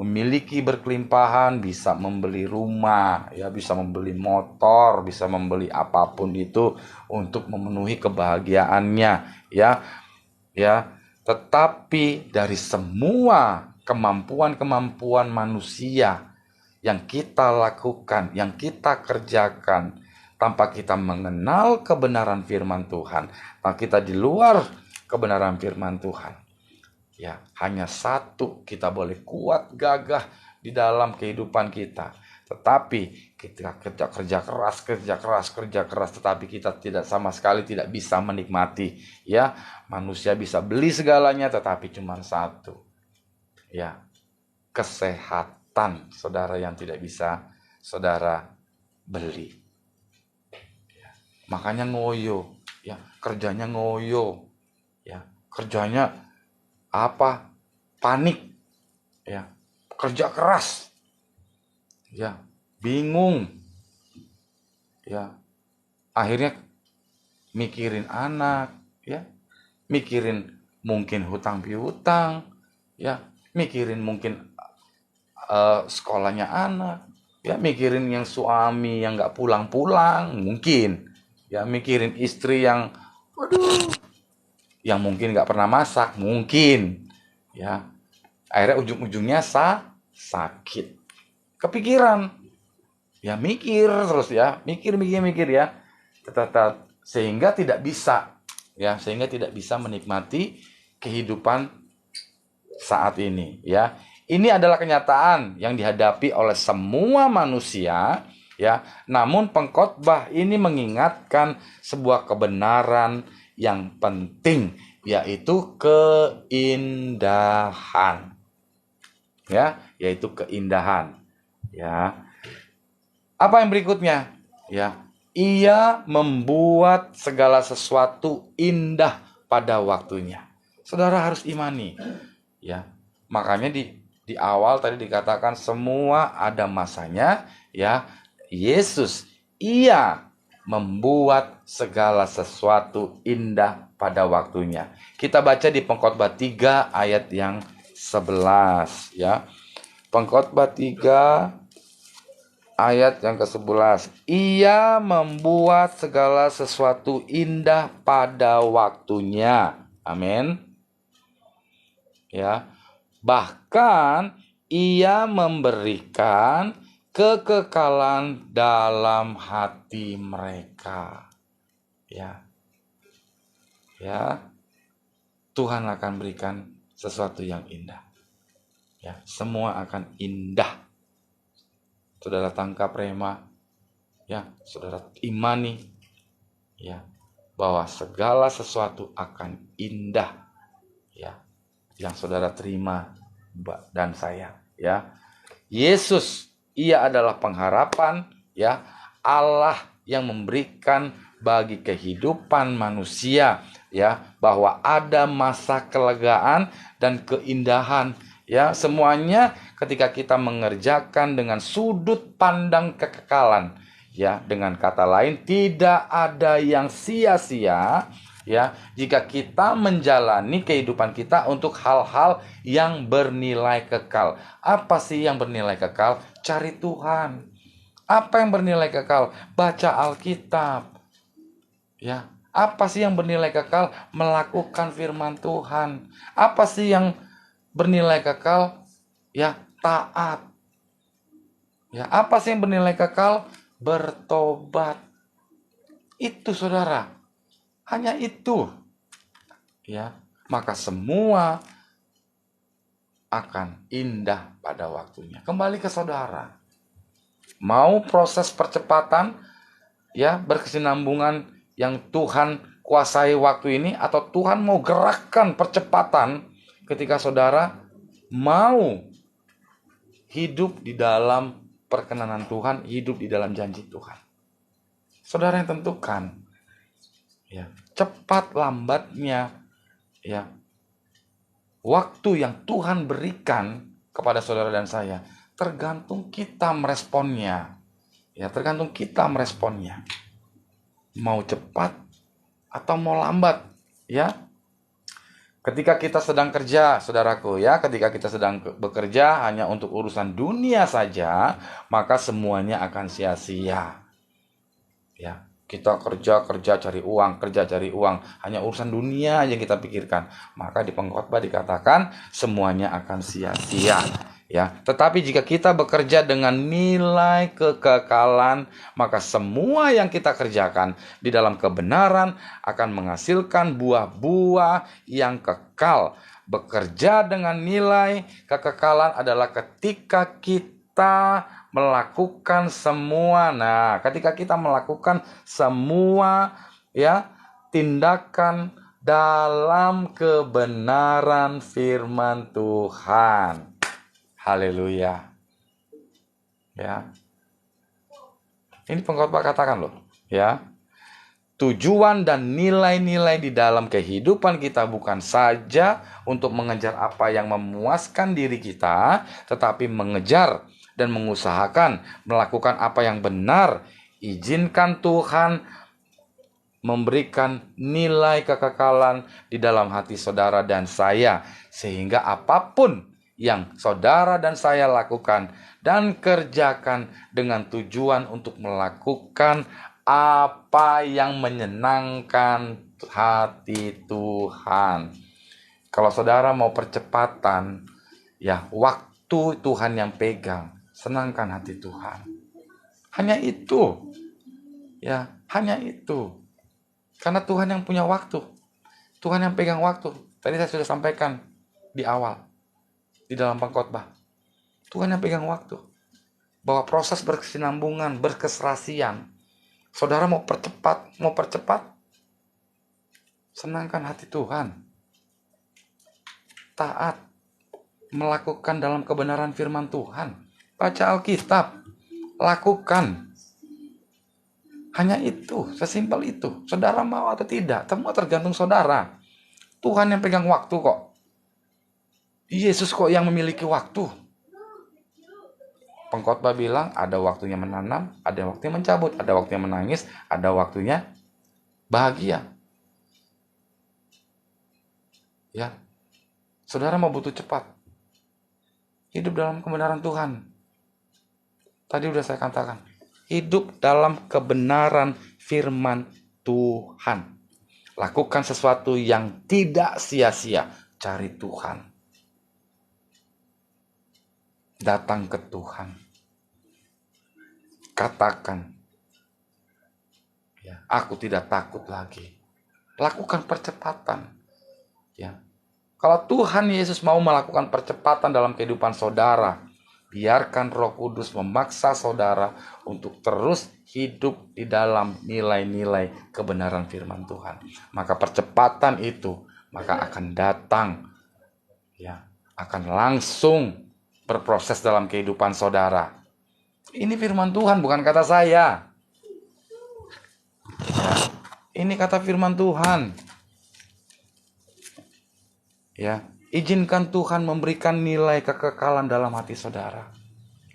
[SPEAKER 1] memiliki berkelimpahan, bisa membeli rumah, ya, bisa membeli motor, bisa membeli apapun itu untuk memenuhi kebahagiaannya, ya. Ya, tetapi dari semua kemampuan-kemampuan manusia yang kita lakukan, yang kita kerjakan, tanpa kita mengenal kebenaran firman Tuhan, tanpa kita di luar kebenaran firman Tuhan, ya, hanya satu, kita boleh kuat gagah di dalam kehidupan kita, tetapi kita kerja keras, tetapi kita tidak sama sekali tidak bisa menikmati, ya. Manusia bisa beli segalanya, tetapi cuma satu, ya, kesehatan, saudara, yang tidak bisa saudara beli. Ya, makanya ngoyo, ya, kerjanya ngoyo, ya, kerjanya apa? Panik, ya, kerja keras, ya, bingung, ya, akhirnya mikirin anak, ya, mikirin mungkin hutang piutang, ya, mikirin mungkin sekolahnya anak, ya, mikirin yang suami yang nggak pulang-pulang, mungkin, ya, mikirin istri yang mungkin nggak pernah masak, mungkin, ya, akhirnya ujung-ujungnya sakit, kepikiran, ya, mikir terus, ya, mikir ya, sehingga tidak bisa, ya, menikmati kehidupan saat ini, ya. Ini adalah kenyataan yang dihadapi oleh semua manusia, ya. Namun pengkhotbah ini mengingatkan sebuah kebenaran yang penting, yaitu keindahan. Ya, yaitu keindahan. Ya. Apa yang berikutnya? Ya, ia membuat segala sesuatu indah pada waktunya. Saudara harus imani, ya. Makanya di awal tadi dikatakan semua ada masanya, ya. Yesus, ia membuat segala sesuatu indah pada waktunya. Kita baca di Pengkhotbah 3 ayat yang 11, ya. Pengkhotbah 3 ayat yang ke-11. Ia membuat segala sesuatu indah pada waktunya. Amin. Ya. Bahkan ia memberikan kekekalan dalam hati mereka. Ya. Ya. Tuhan akan berikan sesuatu yang indah. Ya, semua akan indah. Saudara tangkap rema, ya, saudara imani, ya, bahwa segala sesuatu akan indah, ya, yang saudara terima dan saya, ya. Yesus, ia adalah pengharapan, ya, Allah yang memberikan bagi kehidupan manusia, ya, bahwa ada masa kelegaan dan keindahan, ya, semuanya ketika kita mengerjakan dengan sudut pandang kekekalan, ya, dengan kata lain tidak ada yang sia-sia, ya, jika kita menjalani kehidupan kita untuk hal-hal yang bernilai kekal. Apa sih yang bernilai kekal? Cari Tuhan. Apa yang bernilai kekal? Baca Alkitab. Ya, apa sih yang bernilai kekal? Melakukan firman Tuhan. Apa sih yang bernilai kekal? Ya, taat. Ya, apa sih yang bernilai kekal? Bertobat. Itu, saudara. Hanya itu. Ya, maka semua akan indah pada waktunya. Kembali ke saudara. Mau proses percepatan, ya, berkesinambungan yang Tuhan kuasai waktu ini, atau Tuhan mau gerakkan percepatan ketika saudara mau hidup di dalam perkenanan Tuhan, hidup di dalam janji Tuhan. Saudara yang tentukan, ya, cepat lambatnya, ya, waktu yang Tuhan berikan kepada saudara dan saya tergantung kita meresponnya. Ya, tergantung kita meresponnya. Mau cepat atau mau lambat, ya. Ketika kita sedang kerja, saudaraku, ya, ketika kita sedang bekerja hanya untuk urusan dunia saja, maka semuanya akan sia-sia. Ya, kita kerja cari uang, hanya urusan dunia yang kita pikirkan, maka di pengkhotbah dikatakan semuanya akan sia-sia. Ya, tetapi jika kita bekerja dengan nilai kekekalan, maka semua yang kita kerjakan di dalam kebenaran akan menghasilkan buah-buah yang kekal. Bekerja dengan nilai kekekalan adalah ketika kita melakukan semua. Nah, ketika kita melakukan semua, ya, tindakan dalam kebenaran firman Tuhan. Haleluya. Ya. Ini pengkhotbah katakan loh, ya. Tujuan dan nilai-nilai di dalam kehidupan kita bukan saja untuk mengejar apa yang memuaskan diri kita, tetapi mengejar dan mengusahakan melakukan apa yang benar. Izinkan Tuhan memberikan nilai kekekalan di dalam hati saudara dan saya, sehingga apapun yang saudara dan saya lakukan dan kerjakan dengan tujuan untuk melakukan apa yang menyenangkan hati Tuhan. Kalau saudara mau percepatan, ya, waktu Tuhan yang pegang, senangkan hati Tuhan. Hanya itu. Ya, hanya itu. Karena Tuhan yang punya waktu. Tuhan yang pegang waktu. Tadi saya sudah sampaikan di awal, di dalam pengkhotbah. Tuhan yang pegang waktu. Bahwa proses berkesinambungan, berkeserasian. Saudara mau percepat, senangkan hati Tuhan. Taat, melakukan dalam kebenaran firman Tuhan. Baca Alkitab, lakukan. Hanya itu, sesimpel itu. Saudara mau atau tidak, semua tergantung saudara. Tuhan yang pegang waktu kok. Yesus kok yang memiliki waktu. Pengkhotbah bilang ada waktunya menanam, ada waktunya mencabut, ada waktunya menangis, ada waktunya bahagia. Ya. Saudara mau butuh cepat. Hidup dalam kebenaran Tuhan. Tadi udah saya katakan. Hidup dalam kebenaran firman Tuhan. Lakukan sesuatu yang tidak sia-sia. Cari Tuhan. Datang ke Tuhan. Katakan, ya, aku tidak takut lagi. Lakukan percepatan. Ya. Kalau Tuhan Yesus mau melakukan percepatan dalam kehidupan saudara, biarkan Roh Kudus memaksa saudara untuk terus hidup di dalam nilai-nilai kebenaran firman Tuhan. Maka percepatan itu akan datang, ya, akan langsung berproses dalam kehidupan saudara. Ini firman Tuhan, bukan kata saya. Ya, ini kata firman Tuhan. Ya, izinkan Tuhan memberikan nilai kekekalan dalam hati saudara.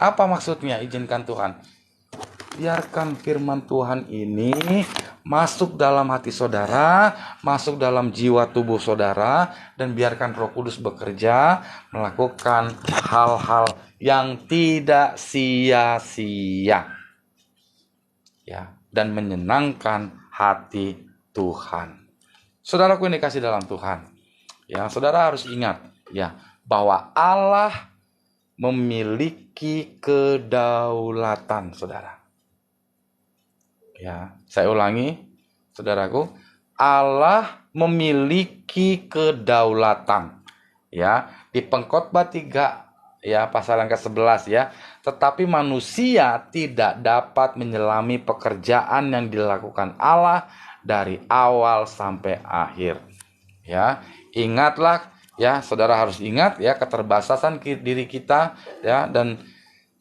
[SPEAKER 1] Apa maksudnya izinkan Tuhan? Biarkan firman Tuhan ini masuk dalam hati saudara, masuk dalam jiwa tubuh saudara, dan biarkan Roh Kudus bekerja, melakukan hal-hal yang tidak sia-sia, ya, dan menyenangkan hati Tuhan. Saudaraku yang dikasih dalam Tuhan, ya, saudara harus ingat, ya, bahwa Allah memiliki kedaulatan, saudara. Ya, saya ulangi, saudaraku, Allah memiliki kedaulatan. Ya, di Pengkhotbah 3, ya, pasal yang ke-11, ya. Tetapi manusia tidak dapat menyelami pekerjaan yang dilakukan Allah dari awal sampai akhir. Ya, ingatlah ya, saudara harus ingat ya keterbatasan diri kita ya, dan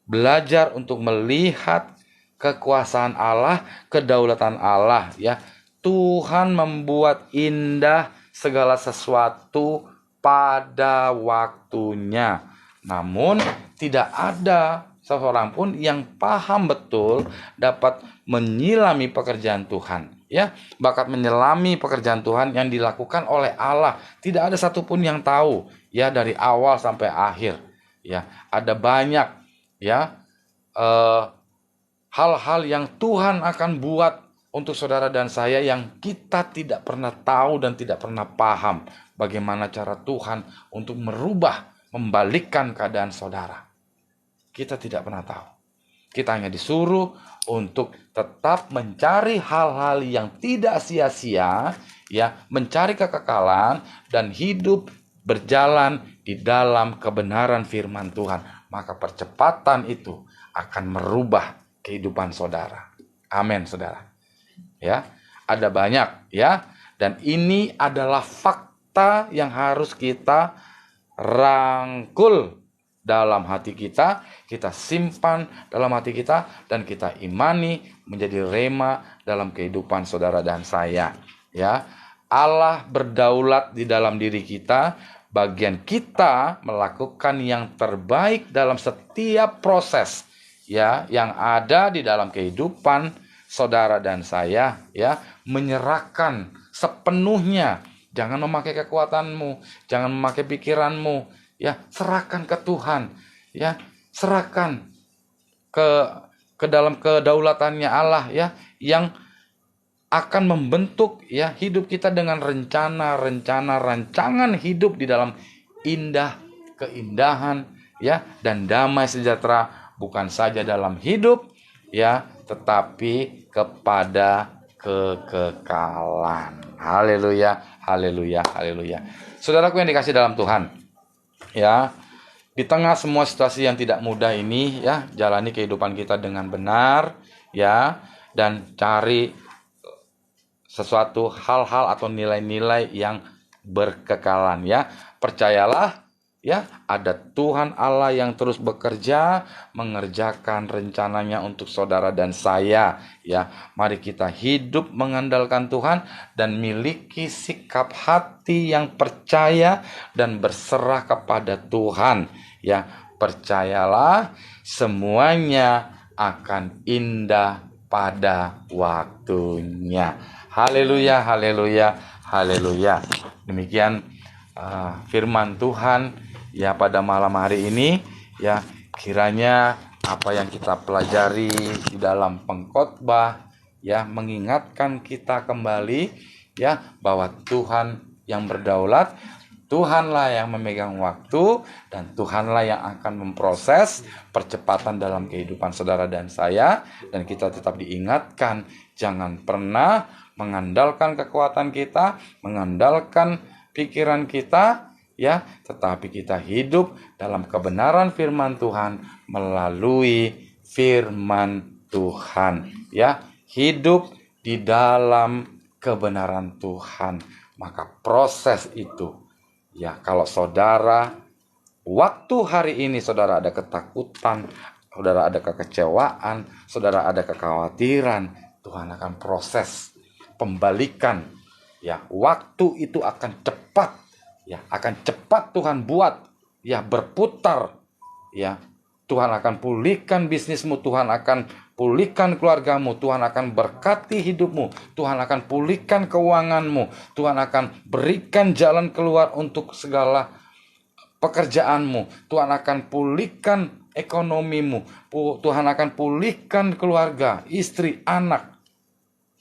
[SPEAKER 1] belajar untuk melihat kekuasaan Allah, kedaulatan Allah ya. Tuhan membuat indah segala sesuatu pada waktunya. Namun tidak ada seorang pun yang paham betul dapat menyilami pekerjaan Tuhan. Ya, bakat menyelami pekerjaan Tuhan yang dilakukan oleh Allah. Tidak ada satupun yang tahu ya dari awal sampai akhir. Ya, ada banyak ya hal-hal yang Tuhan akan buat untuk saudara dan saya yang kita tidak pernah tahu dan tidak pernah paham bagaimana cara Tuhan untuk merubah, membalikkan keadaan saudara. Kita tidak pernah tahu. Kita hanya disuruh untuk tetap mencari hal-hal yang tidak sia-sia, ya, mencari kekekalan dan hidup berjalan di dalam kebenaran firman Tuhan. Maka percepatan itu akan merubah kehidupan saudara. Amin, saudara. Ya, ada banyak ya, dan ini adalah fakta yang harus kita rangkul dalam hati kita simpan dalam hati kita, dan kita imani menjadi rema dalam kehidupan saudara dan saya. Ya, Allah berdaulat di dalam diri kita. Bagian kita melakukan yang terbaik dalam setiap proses ya yang ada di dalam kehidupan saudara dan saya, ya, menyerahkan sepenuhnya. Jangan memakai kekuatanmu, jangan memakai pikiranmu, ya, serahkan ke Tuhan, ya, serahkan ke dalam kedaulatannya Allah, ya, yang akan membentuk ya hidup kita dengan rancangan hidup di dalam keindahan ya dan damai sejahtera, bukan saja dalam hidup ya, tetapi kepada kekekalan. Haleluya, haleluya, haleluya. Saudaraku yang dikasih dalam Tuhan, ya, di tengah semua situasi yang tidak mudah ini, ya, jalani kehidupan kita dengan benar, ya, dan cari sesuatu hal-hal atau nilai-nilai yang berkekalan, ya. Percayalah, ya, ada Tuhan Allah yang terus bekerja mengerjakan rencananya untuk saudara dan saya, ya. Mari kita hidup mengandalkan Tuhan dan miliki sikap hati yang percaya dan berserah kepada Tuhan, ya. Percayalah, semuanya akan indah pada waktunya. Haleluya, haleluya, haleluya. Demikian firman Tuhan ya pada malam hari ini, ya, kiranya apa yang kita pelajari di dalam pengkhotbah ya mengingatkan kita kembali ya bahwa Tuhan yang berdaulat, Tuhanlah yang memegang waktu, dan Tuhanlah yang akan memproses percepatan dalam kehidupan saudara dan saya. Dan kita tetap diingatkan, jangan pernah mengandalkan kekuatan kita, mengandalkan pikiran kita, ya, tetapi kita hidup dalam kebenaran firman Tuhan melalui firman Tuhan, ya, hidup di dalam kebenaran Tuhan. Maka proses itu, ya, kalau saudara waktu hari ini saudara ada ketakutan, saudara ada kekecewaan, saudara ada kekhawatiran, Tuhan akan proses pembalikan, ya. Waktu itu akan cepat, ya, akan cepat Tuhan buat, ya, berputar, ya. Tuhan akan pulihkan bisnismu, Tuhan akan pulihkan keluargamu, Tuhan akan berkati hidupmu, Tuhan akan pulihkan keuanganmu, Tuhan akan berikan jalan keluar untuk segala pekerjaanmu, Tuhan akan pulihkan ekonomimu, Tuhan akan pulihkan keluarga, istri, anak.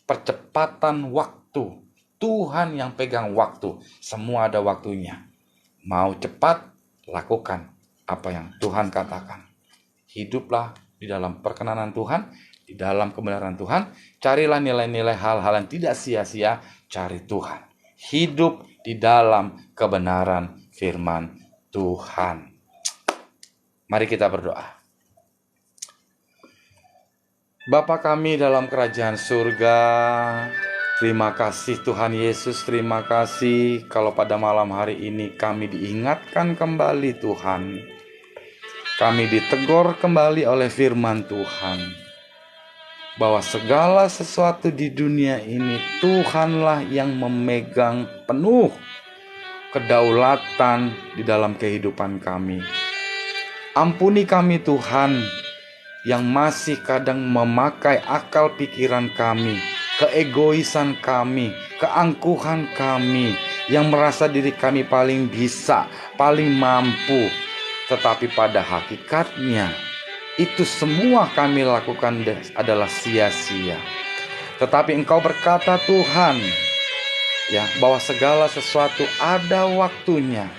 [SPEAKER 1] Percepatan waktu, Tuhan yang pegang waktu, semua ada waktunya. Mau cepat, lakukan apa yang Tuhan katakan. Hiduplah di dalam perkenanan Tuhan, di dalam kebenaran Tuhan. Carilah nilai-nilai hal-hal yang tidak sia-sia, cari Tuhan. Hidup di dalam kebenaran firman Tuhan. Mari kita berdoa. Bapa kami dalam kerajaan surga, Terima kasih Tuhan Yesus, terima kasih kalau pada malam hari ini kami diingatkan kembali Tuhan. Kami ditegur kembali oleh firman Tuhan, bahwa segala sesuatu di dunia ini Tuhanlah yang memegang penuh kedaulatan di dalam kehidupan kami. Ampuni kami Tuhan, yang masih kadang memakai akal pikiran kami, keegoisan kami, keangkuhan kami, yang merasa diri kami paling bisa, paling mampu. Tetapi pada hakikatnya itu semua kami lakukan adalah sia-sia. Tetapi Engkau berkata Tuhan, ya, bahwa segala sesuatu ada waktunya,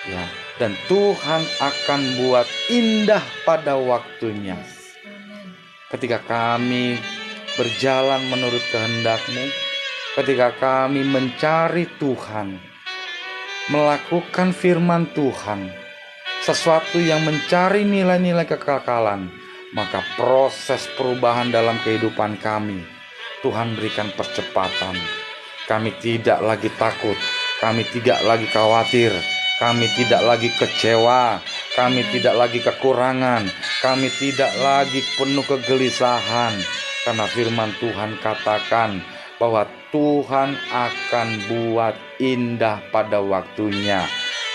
[SPEAKER 1] ya, dan Tuhan akan buat indah pada waktunya. Ketika kami berjalan menurut kehendak-Mu, ketika kami mencari Tuhan, melakukan firman Tuhan, sesuatu yang mencari nilai-nilai kekekalan, maka proses perubahan dalam kehidupan kami, Tuhan berikan percepatan. Kami tidak lagi takut, kami tidak lagi khawatir, kami tidak lagi kecewa, kami tidak lagi kekurangan, kami tidak lagi penuh kegelisahan. Karena firman Tuhan katakan bahwa Tuhan akan buat indah pada waktunya.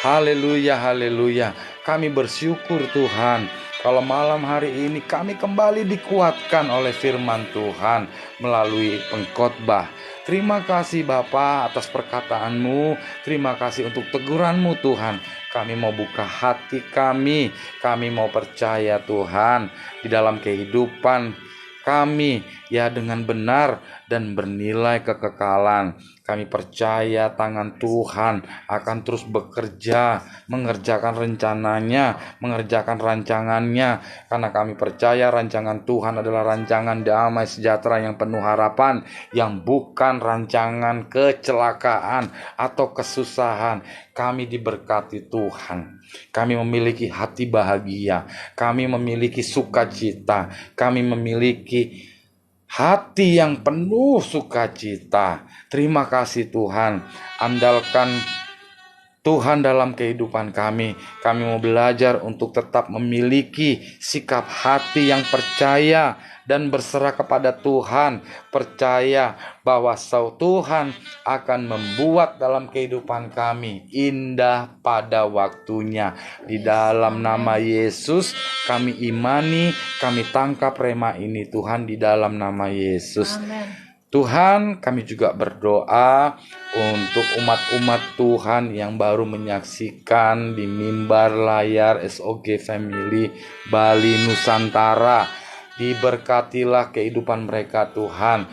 [SPEAKER 1] Haleluya, haleluya. Kami bersyukur Tuhan, kalau malam hari ini kami kembali dikuatkan oleh firman Tuhan melalui pengkhotbah. Terima kasih Bapa atas perkataan-Mu. Terima kasih untuk teguran-Mu Tuhan. Kami mau buka hati kami mau percaya Tuhan di dalam kehidupan kami, ya, dengan benar dan bernilai kekekalan. Kami percaya tangan Tuhan akan terus bekerja, mengerjakan rencananya, mengerjakan rancangannya. Karena kami percaya rancangan Tuhan adalah rancangan damai sejahtera yang penuh harapan, yang bukan rancangan kecelakaan atau kesusahan. Kami diberkati Tuhan. Kami memiliki hati bahagia, kami memiliki sukacita, kami memiliki hati yang penuh sukacita. Terima kasih Tuhan. Andalkan Tuhan dalam kehidupan kami. Kami mau belajar untuk tetap memiliki sikap hati yang percaya dan berserah kepada Tuhan. Percaya bahwa Tuhan akan membuat dalam kehidupan kami indah pada waktunya. Di dalam nama Yesus kami imani, kami tangkap rema ini Tuhan, di dalam nama Yesus.
[SPEAKER 3] Amen.
[SPEAKER 1] Tuhan, kami juga berdoa untuk umat-umat Tuhan yang baru menyaksikan di mimbar layar SOG Family Bali Nusantara. Diberkatilah kehidupan mereka Tuhan.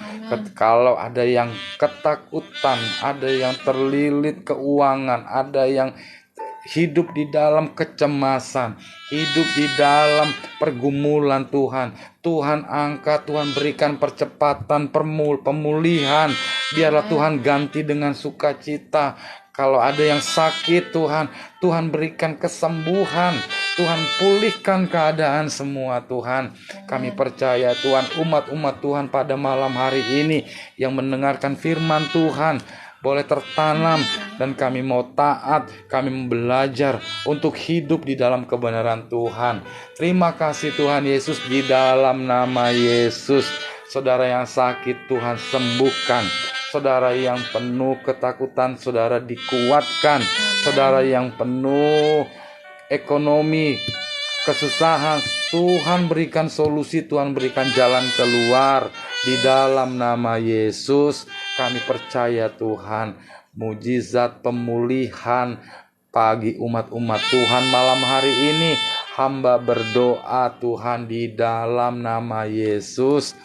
[SPEAKER 1] Kalau ada yang ketakutan, ada yang terlilit keuangan, ada yang hidup di dalam kecemasan, hidup di dalam pergumulan Tuhan, Tuhan angkat, Tuhan berikan percepatan, pemulihan. Biarlah Tuhan ganti dengan sukacita. Kalau ada yang sakit Tuhan, Tuhan berikan kesembuhan, Tuhan pulihkan keadaan semua Tuhan. Kami percaya Tuhan, umat-umat Tuhan pada malam hari ini yang mendengarkan firman Tuhan boleh tertanam, dan kami mau taat, kami mau belajar untuk hidup di dalam kebenaran Tuhan. Terima kasih Tuhan Yesus, di dalam nama Yesus. Saudara yang sakit Tuhan sembuhkan, saudara yang penuh ketakutan saudara dikuatkan, saudara yang penuh ekonomi kesusahan Tuhan berikan solusi, Tuhan berikan jalan keluar. Di dalam nama Yesus kami percaya Tuhan, mujizat pemulihan bagi umat-umat Tuhan malam hari ini. Hamba berdoa Tuhan, di dalam nama Yesus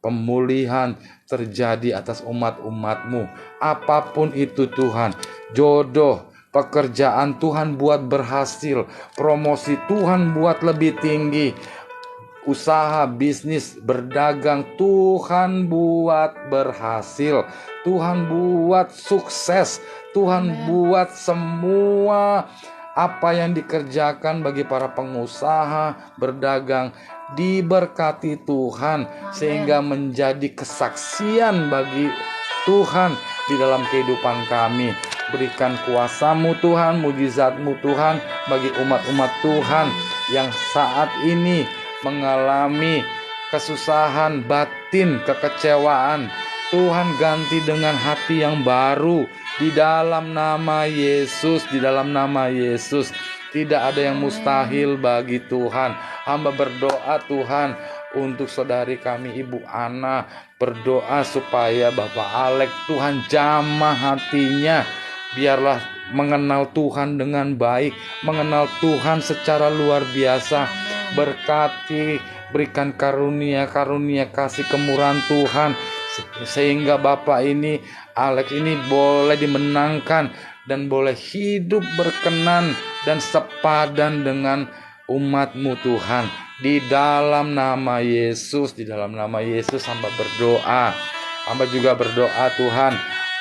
[SPEAKER 1] pemulihan terjadi atas umat-umat-Mu. Apapun itu Tuhan, jodoh, pekerjaan Tuhan buat berhasil, promosi Tuhan buat lebih tinggi, usaha, bisnis, berdagang Tuhan buat berhasil, Tuhan buat sukses, Tuhan buat semua apa yang dikerjakan bagi para pengusaha, berdagang, diberkati Tuhan, sehingga menjadi kesaksian bagi Tuhan di dalam kehidupan kami. Berikan kuasa-Mu Tuhan, mujizat-Mu Tuhan bagi umat-umat Tuhan yang saat ini mengalami kesusahan batin, kekecewaan. Tuhan ganti dengan hati yang baru di dalam nama Yesus, di dalam nama Yesus. Tidak ada yang mustahil bagi Tuhan. Hamba berdoa Tuhan untuk saudari kami Ibu Ana, berdoa supaya Bapak Alek Tuhan jamah hatinya, biarlah mengenal Tuhan dengan baik, mengenal Tuhan secara luar biasa. Berkati, berikan karunia kasih kemurahan Tuhan, sehingga Bapak ini, Alex ini boleh dimenangkan dan boleh hidup berkenan dan sepadan dengan umat-Mu Tuhan. Di dalam nama Yesus, di dalam nama Yesus hamba berdoa. Hamba juga berdoa Tuhan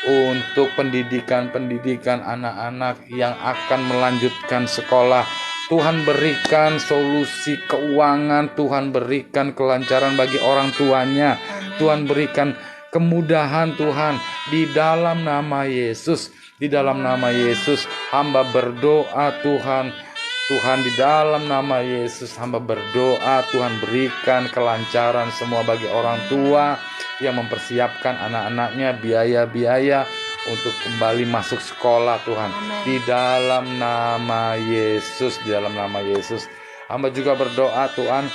[SPEAKER 1] untuk pendidikan anak-anak yang akan melanjutkan sekolah. Tuhan berikan solusi keuangan, Tuhan berikan kelancaran bagi orang tuanya. Tuhan berikan kemudahan Tuhan di dalam nama Yesus. Di dalam nama Yesus hamba berdoa Tuhan. Tuhan, di dalam nama Yesus hamba berdoa Tuhan berikan kelancaran semua bagi orang tua yang mempersiapkan anak-anaknya biaya-biaya untuk kembali masuk sekolah Tuhan. Di dalam nama Yesus, di dalam nama Yesus hamba juga berdoa Tuhan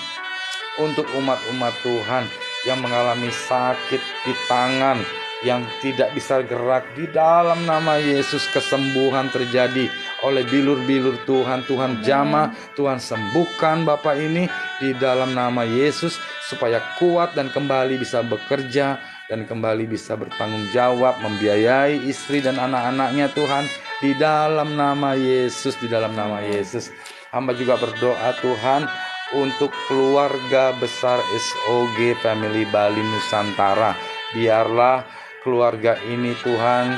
[SPEAKER 1] untuk umat-umat Tuhan yang mengalami sakit di tangan, yang tidak bisa gerak. Di dalam nama Yesus kesembuhan terjadi oleh bilur-bilur Tuhan. Tuhan jamah, Tuhan sembuhkan Bapak ini di dalam nama Yesus, supaya kuat dan kembali bisa bekerja dan kembali bisa bertanggung jawab membiayai istri dan anak-anaknya Tuhan. Di dalam nama Yesus, di dalam nama Yesus hamba juga berdoa Tuhan untuk keluarga besar SOG Family Bali Nusantara. Biarlah keluarga ini Tuhan,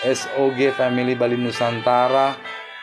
[SPEAKER 1] SOG Family Bali Nusantara,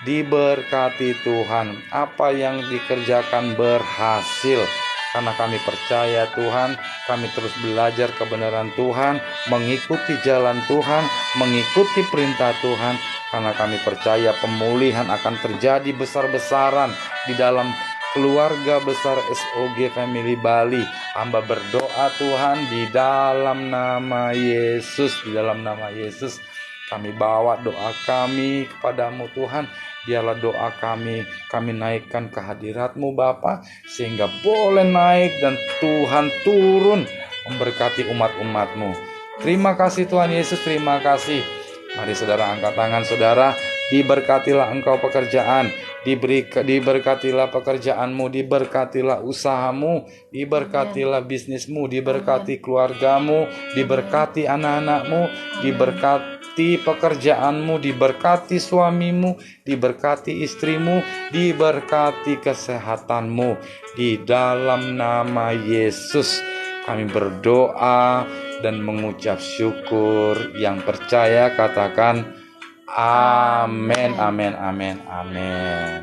[SPEAKER 1] diberkati Tuhan. Apa yang dikerjakan berhasil, karena kami percaya Tuhan, kami terus belajar kebenaran Tuhan, mengikuti jalan Tuhan, mengikuti perintah Tuhan. Karena kami percaya pemulihan akan terjadi besar-besaran di dalam keluarga besar SOG Family Bali. Hamba berdoa Tuhan di dalam nama Yesus, di dalam nama Yesus kami bawa doa kami kepadamu Tuhan. Biarlah doa kami naikkan ke hadirat-Mu Bapa, sehingga boleh naik dan Tuhan turun memberkati umat-umat-Mu. Terima kasih Tuhan Yesus, terima kasih. Mari saudara angkat tangan saudara. Diberkatilah engkau pekerjaan, diberkatilah pekerjaanmu, diberkatilah usahamu, diberkatilah bisnismu, diberkati keluargamu, diberkati anak-anakmu, diberkati pekerjaanmu, diberkati suamimu, diberkati istrimu, diberkati kesehatanmu. Di dalam nama Yesus kami berdoa dan mengucap syukur. Yang percaya katakan amin, amin, amin, amin.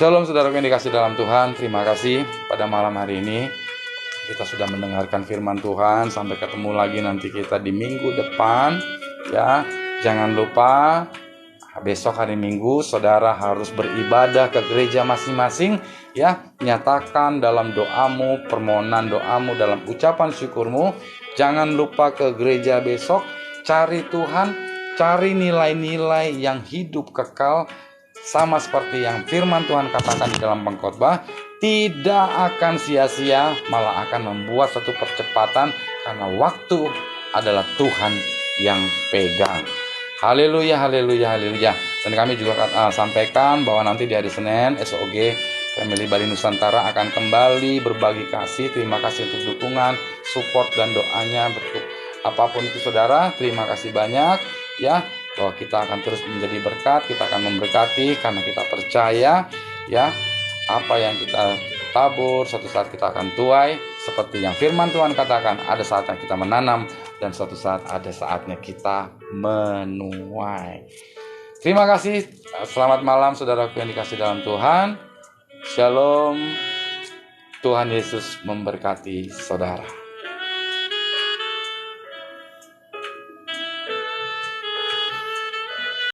[SPEAKER 1] Shalom saudaraku yang dikasih dalam Tuhan. Terima kasih pada malam hari ini kita sudah mendengarkan firman Tuhan. Sampai ketemu lagi nanti kita di minggu depan ya. Jangan lupa besok hari Minggu saudara harus beribadah ke gereja masing-masing ya. Nyatakan dalam doamu, permohonan doamu, dalam ucapan syukurmu. Jangan lupa ke gereja besok. Cari Tuhan, cari nilai-nilai yang hidup kekal, sama seperti yang firman Tuhan katakan di dalam pengkhotbah. Tidak akan sia-sia, malah akan membuat satu percepatan, karena waktu adalah Tuhan yang pegang. Haleluya, haleluya, haleluya. Dan kami juga sampaikan bahwa nanti di hari Senin SOG Family Bali Nusantara akan kembali berbagi kasih. Terima kasih untuk dukungan, support dan doanya. Apapun itu saudara, terima kasih banyak ya, bahwa kita akan terus menjadi berkat, kita akan memberkati karena kita percaya ya, apa yang kita tabur suatu saat kita akan tuai, seperti yang firman Tuhan katakan, ada saatnya kita menanam dan suatu saat ada saatnya kita menuai. Terima kasih, selamat malam saudaraku yang dikasih dalam Tuhan. Shalom, Tuhan Yesus memberkati saudara.